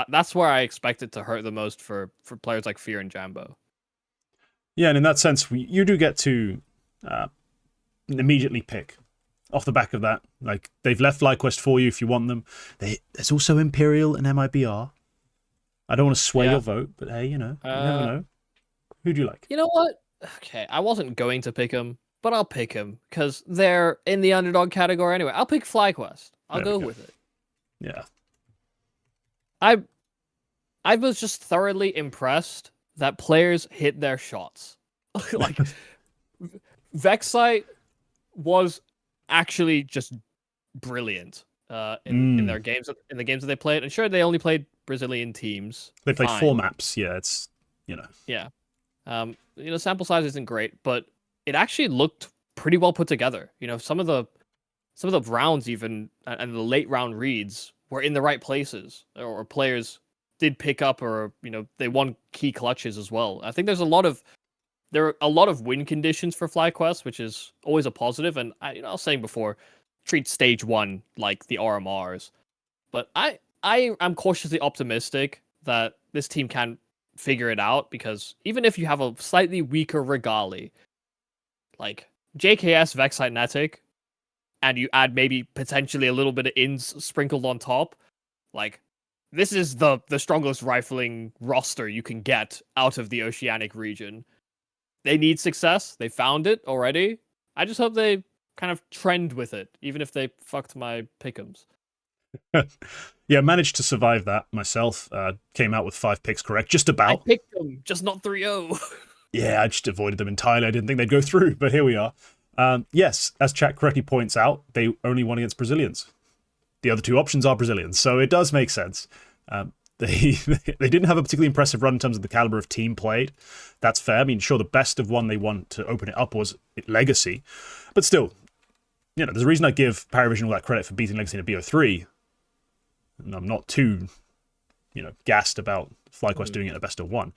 that's where I expect it to hurt the most for players like Fear and Jambo. Yeah, and in that sense, you do get to immediately pick off the back of that. Like, they've left FlyQuest for you if you want them. There's also Imperial and MIBR. I don't want to sway your vote, but hey, you never know. Who do you like? You know what? Okay, I wasn't going to pick them, but I'll pick them because they're in the underdog category anyway. I'll pick FlyQuest. I'll go with it. Yeah. I was just thoroughly impressed that players hit their shots. Like, Vexite was actually just brilliant in their games, in the games that they played. And sure, they only played Brazilian teams. They played 4 maps. Yeah, it's Yeah, sample size isn't great, but it actually looked pretty well put together. Some of the rounds even and the late round reads were in the right places, or players did pick up, or they won key clutches as well. I think there are a lot of win conditions for FlyQuest, which is always a positive. And I was saying before, treat stage 1 like the RMRs. But I am cautiously optimistic that this team can figure it out, because even if you have a slightly weaker Regali, like JKS, Vexite, Netic, and you add maybe potentially a little bit of ins sprinkled on top, like, this is the strongest rifling roster you can get out of the Oceanic region. They need success. They found it already. I just hope they kind of trend with it, even if they fucked my pickems. Yeah, managed to survive that myself. Came out with 5 picks correct, just about. I picked them, just not 3-0. Yeah, I just avoided them entirely. I didn't think they'd go through, but here we are. Yes, as chat correctly points out, they only won against Brazilians. The other 2 options are Brazilians, so it does make sense. They didn't have a particularly impressive run in terms of the caliber of team played. That's fair. I mean, sure, the best of one they won to open it up was Legacy. But still, there's a reason I give Parivision all that credit for beating Legacy in a BO3. And I'm not too, gassed about FlyQuest doing it at a best of 1.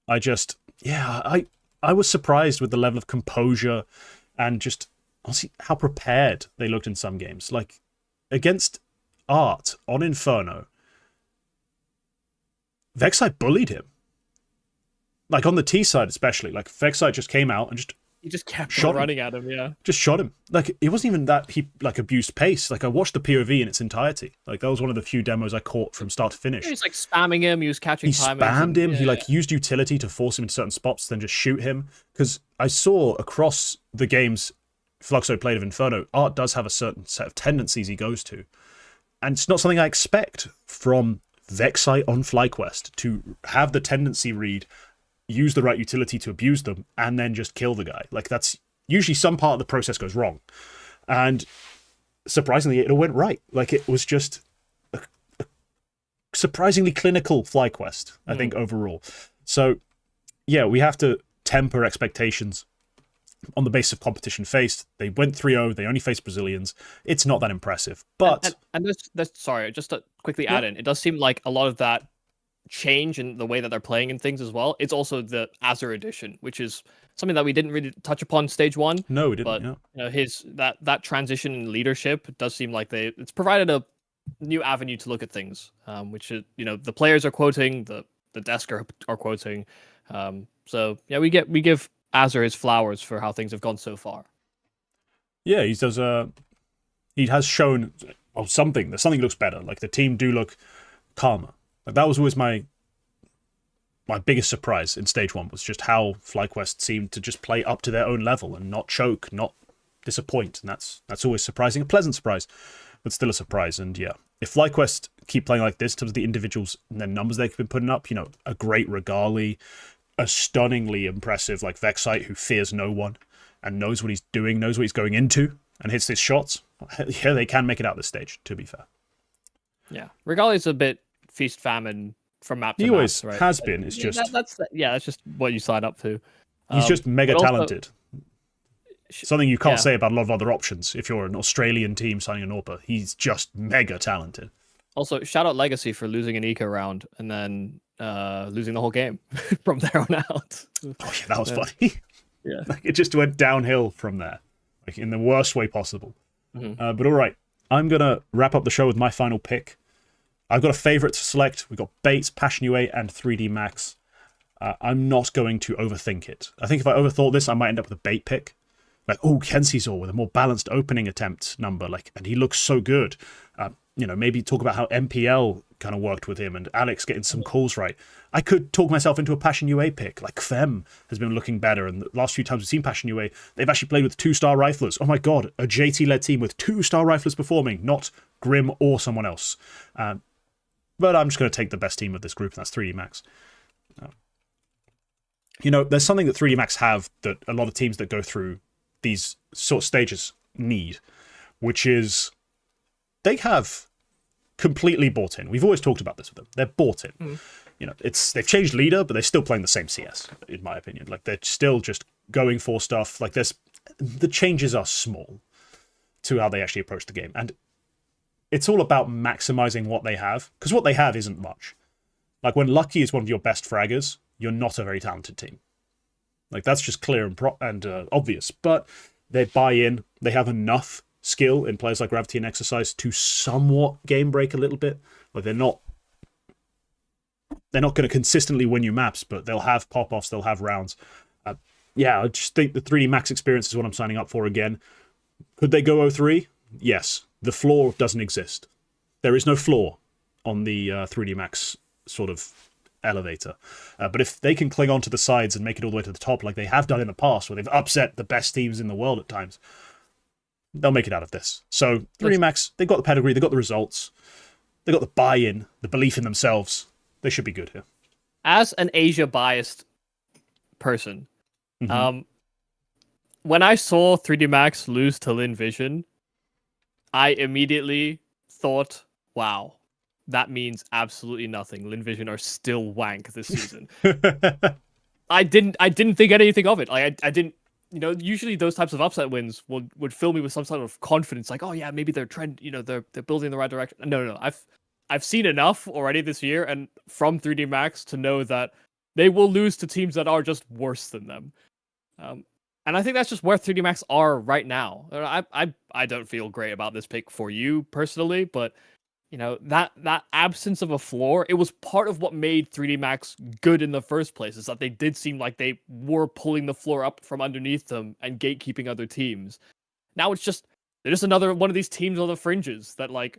I was surprised with the level of composure and just honestly how prepared they looked in some games. Like, against Art on Inferno, Vexite bullied him. Like, on the T side especially, like, Vexite just came out and he just kept running at him, yeah. Just shot him. Like, it wasn't even that he, abused pace. Like, I watched the POV in its entirety. Like, that was one of the few demos I caught from start to finish. He was, spamming him. He was catching time. He spammed him. He, used utility to force him into certain spots, then just shoot him. Because I saw across the games Fluxo played of Inferno, Art does have a certain set of tendencies he goes to. And it's not something I expect from Vexite on FlyQuest to have the tendency read, use the right utility to abuse them, and then just kill the guy. Like, that's usually some part of the process goes wrong. And surprisingly, it all went right. Like, it was just a surprisingly clinical FlyQuest, I think, overall. So, yeah, we have to temper expectations on the basis of competition faced. They went 3-0. They only faced Brazilians. It's not that impressive. But and that's sorry, just to quickly add in, it does seem like a lot of that change in the way that they're playing and things as well. It's also the Azure edition, which is something that we didn't really touch upon stage 1. No, we didn't. But yeah. you know, his that transition in leadership does seem like it's provided a new avenue to look at things, which is, you know, the players are quoting, the desk are quoting. So yeah, we give Azure his flowers for how things have gone so far. Yeah, he has shown something. There's something looks better. Like, the team do look calmer. Like, that was always my biggest surprise in stage 1, was just how FlyQuest seemed to just play up to their own level and not choke, not disappoint. And that's always surprising, a pleasant surprise, but still a surprise. And yeah, if FlyQuest keep playing like this in terms of the individuals and their numbers they've been putting up, you know, a great Regali, a stunningly impressive like Vexite who fears no one and knows what he's doing, knows what he's going into, and hits his shots, yeah, they can make it out this stage, to be fair. Yeah, Regali's a bit feast famine from map to map. He always right? has been. It's just that's just what you sign up to. He's just mega talented. Also, something you can't say about a lot of other options. If you're an Australian team signing an AWPer, he's just mega talented. Also, shout out Legacy for losing an eco round and then losing the whole game from there on out. Oh yeah, that was funny. Yeah, like, it just went downhill from there, like in the worst way possible. But all right, I'm gonna wrap up the show with my final pick. I've got a favorite to select. We've got Bates, Passion UA, and 3D Max. I'm not going to overthink it. I think if I overthought this, I might end up with a bait pick. Like, oh, Kensizor with a more balanced opening attempt number, like, and he looks so good. You know, maybe talk about how MPL kind of worked with him and Alex getting some calls right. I could talk myself into a Passion UA pick. Like, Fem has been looking better, and the last few times we've seen Passion UA, they've actually played with 2-star riflers. Oh my god, a JT-led team with 2-star riflers performing, not Grim or someone else. But I'm just going to take the best team of this group, and that's 3D Max. You know, there's something that 3D Max have that a lot of teams that go through these sort of stages need, which is they have completely bought in. We've always talked about this with them. They're bought in. You know, they've changed leader, but they're still playing the same CS, in my opinion. Like, they're still just going for stuff. Like, the changes are small to how they actually approach the game. And it's all about maximizing what they have, because what they have isn't much. Like, when Lucky is one of your best fraggers, you're not a very talented team. Like, that's just clear and obvious. But they buy in. They have enough skill in players like Gravity and Exercise to somewhat game break a little bit. Like, they're not going to consistently win you maps, but they'll have pop-offs, they'll have rounds. Yeah, I just think the 3D Max experience is what I'm signing up for again. Could they go 0-3? Yes. The floor doesn't exist. There is no floor on the 3D Max sort of elevator. But if they can cling on to the sides and make it all the way to the top like they have done in the past, where they've upset the best teams in the world at times, they'll make it out of this. So 3D Max, they've got the pedigree, they've got the results, they've got the buy-in, the belief in themselves. They should be good here. As an Asia-biased person, when I saw 3D Max lose to Lin Vision, I immediately thought, wow, that means absolutely nothing. Lin Vision are still wank this season. I didn't think anything of it. Like, I didn't, you know, usually those types of upset wins would fill me with some sort of confidence, like, oh yeah, maybe they're they're building in the right direction. No. I've seen enough already this year and from 3D Max to know that they will lose to teams that are just worse than them. And I think that's just where 3D Max are right now. I don't feel great about this pick for you personally, but you know, that absence of a floor, it was part of what made 3D Max good in the first place, is that they did seem like they were pulling the floor up from underneath them and gatekeeping other teams. Now it's just, they're just another one of these teams on the fringes that, like,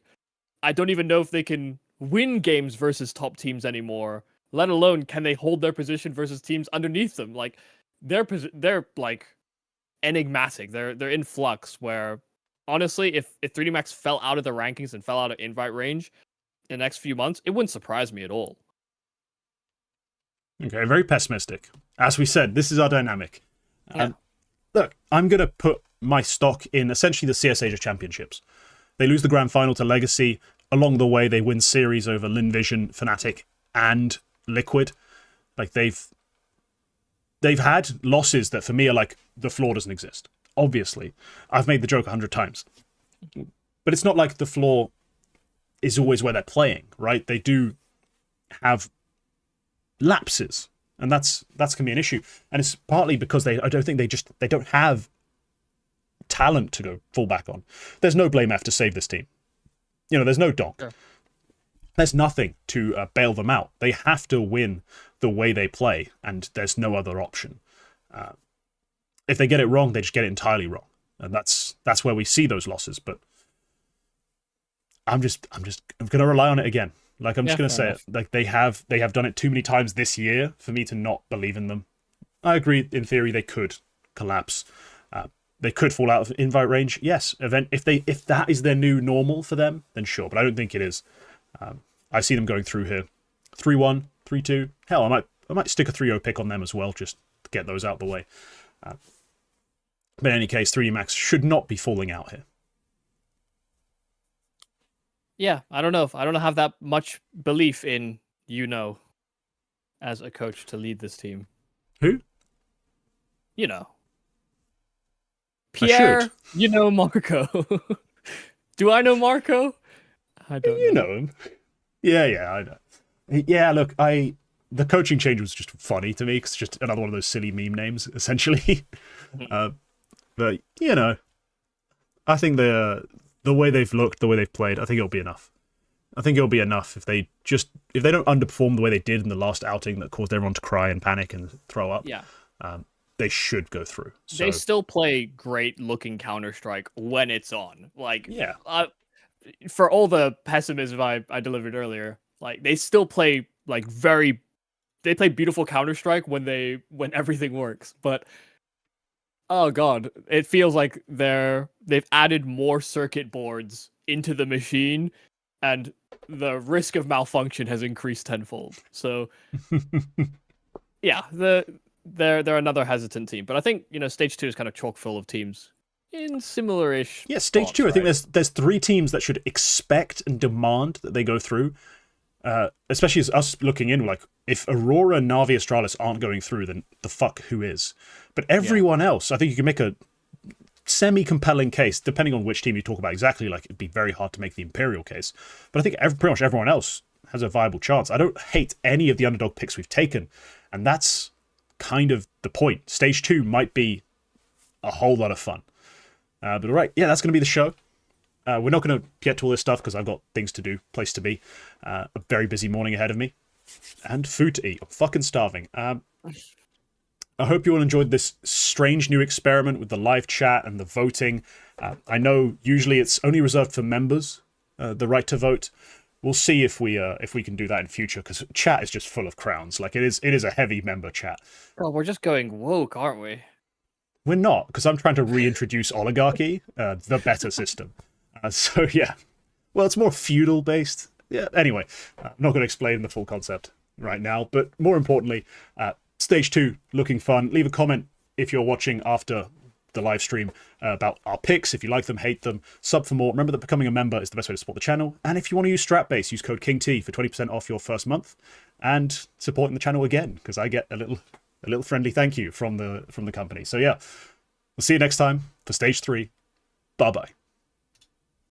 I don't even know if they can win games versus top teams anymore, let alone can they hold their position versus teams underneath them. Like, they're like enigmatic. They're in flux, where honestly, if 3D Max fell out of the rankings and fell out of invite range in the next few months, it wouldn't surprise me at all. Okay, very pessimistic. As we said, this is our dynamic. Yeah. Look, I'm going to put my stock in essentially the CS Asia Championships. They lose the grand final to Legacy. Along the way, they win series over Linvision, Fnatic, and Liquid. Like, they've had losses that for me are like, the floor doesn't exist. Obviously. I've made the joke 100 times. But it's not like the floor is always where they're playing, right? They do have lapses. And that's going to be an issue. And it's partly because I don't think they don't have talent to go fall back on. There's no blame F to save this team. You know, there's no donk. Sure. There's nothing to bail them out. They have to win the way they play, and there's no other option. If they get it wrong, they just get it entirely wrong, and that's where we see those losses. But I'm gonna rely on it again. Like, I'm just gonna say it. Like, they have done it too many times this year for me to not believe in them. I agree. In theory, they could collapse. They could fall out of invite range. Yes, if that is their new normal for them, then sure. But I don't think it is. I see them going through here, 3-1, 3-2. Hell, I might stick a 3-0 pick on them as well, just to get those out of the way. But in any case, 3D Max should not be falling out here. Yeah, I don't know. I don't have that much belief in as a coach to lead this team. Who? Pierre, Marco. Do I know Marco? I don't know. You know him. Yeah, I know. Yeah, look, the coaching change was just funny to me, because it's just another one of those silly meme names, essentially. But, I think the way they've looked, the way they've played, I think it'll be enough. I think it'll be enough if they don't underperform the way they did in the last outing that caused everyone to cry and panic and throw up. Yeah. They should go through. So, they still play great looking Counter-Strike when it's on. Like, yeah. For all the pessimism I delivered earlier, like, they still play they play beautiful Counter-Strike when everything works. But oh god, it feels like they've added more circuit boards into the machine, and the risk of malfunction has increased tenfold. So yeah, they're another hesitant team, but I think stage 2 is kind of chock full of teams in similar-ish. Yeah, stage spots, 2. right? I think there's 3 teams that should expect and demand that they go through. Especially as us looking in, like, if Aurora, NAVI, Astralis aren't going through, then the fuck who is? But everyone else, I think you can make a semi-compelling case, depending on which team you talk about exactly. Like, it'd be very hard to make the Imperial case, but I think pretty much everyone else has a viable chance. I don't hate any of the underdog picks we've taken, and that's kind of the point. Stage 2 might be a whole lot of fun. But all right, yeah, that's going to be the show. We're not going to get to all this stuff because I've got things to do, place to be, a very busy morning ahead of me, and food to eat. I'm fucking starving. I hope you all enjoyed this strange new experiment with the live chat and the voting. I know usually it's only reserved for members, the right to vote. We'll see if we can do that in future, because chat is just full of crowns. Like, it is a heavy member chat. Well, we're just going woke, aren't we? We're not, because I'm trying to reintroduce oligarchy, the better system. So yeah, well, it's more feudal based. Yeah. Anyway, I'm not going to explain the full concept right now, but more importantly, stage 2 looking fun. Leave a comment if you're watching after the live stream about our picks, if you like them, hate them, sub for more. Remember that becoming a member is the best way to support the channel. And if you want to use Stratbase, use code KingT for 20% off your first month, and supporting the channel again, because I get a little friendly thank you from the company. So yeah, we'll see you next time for stage 3. Bye bye.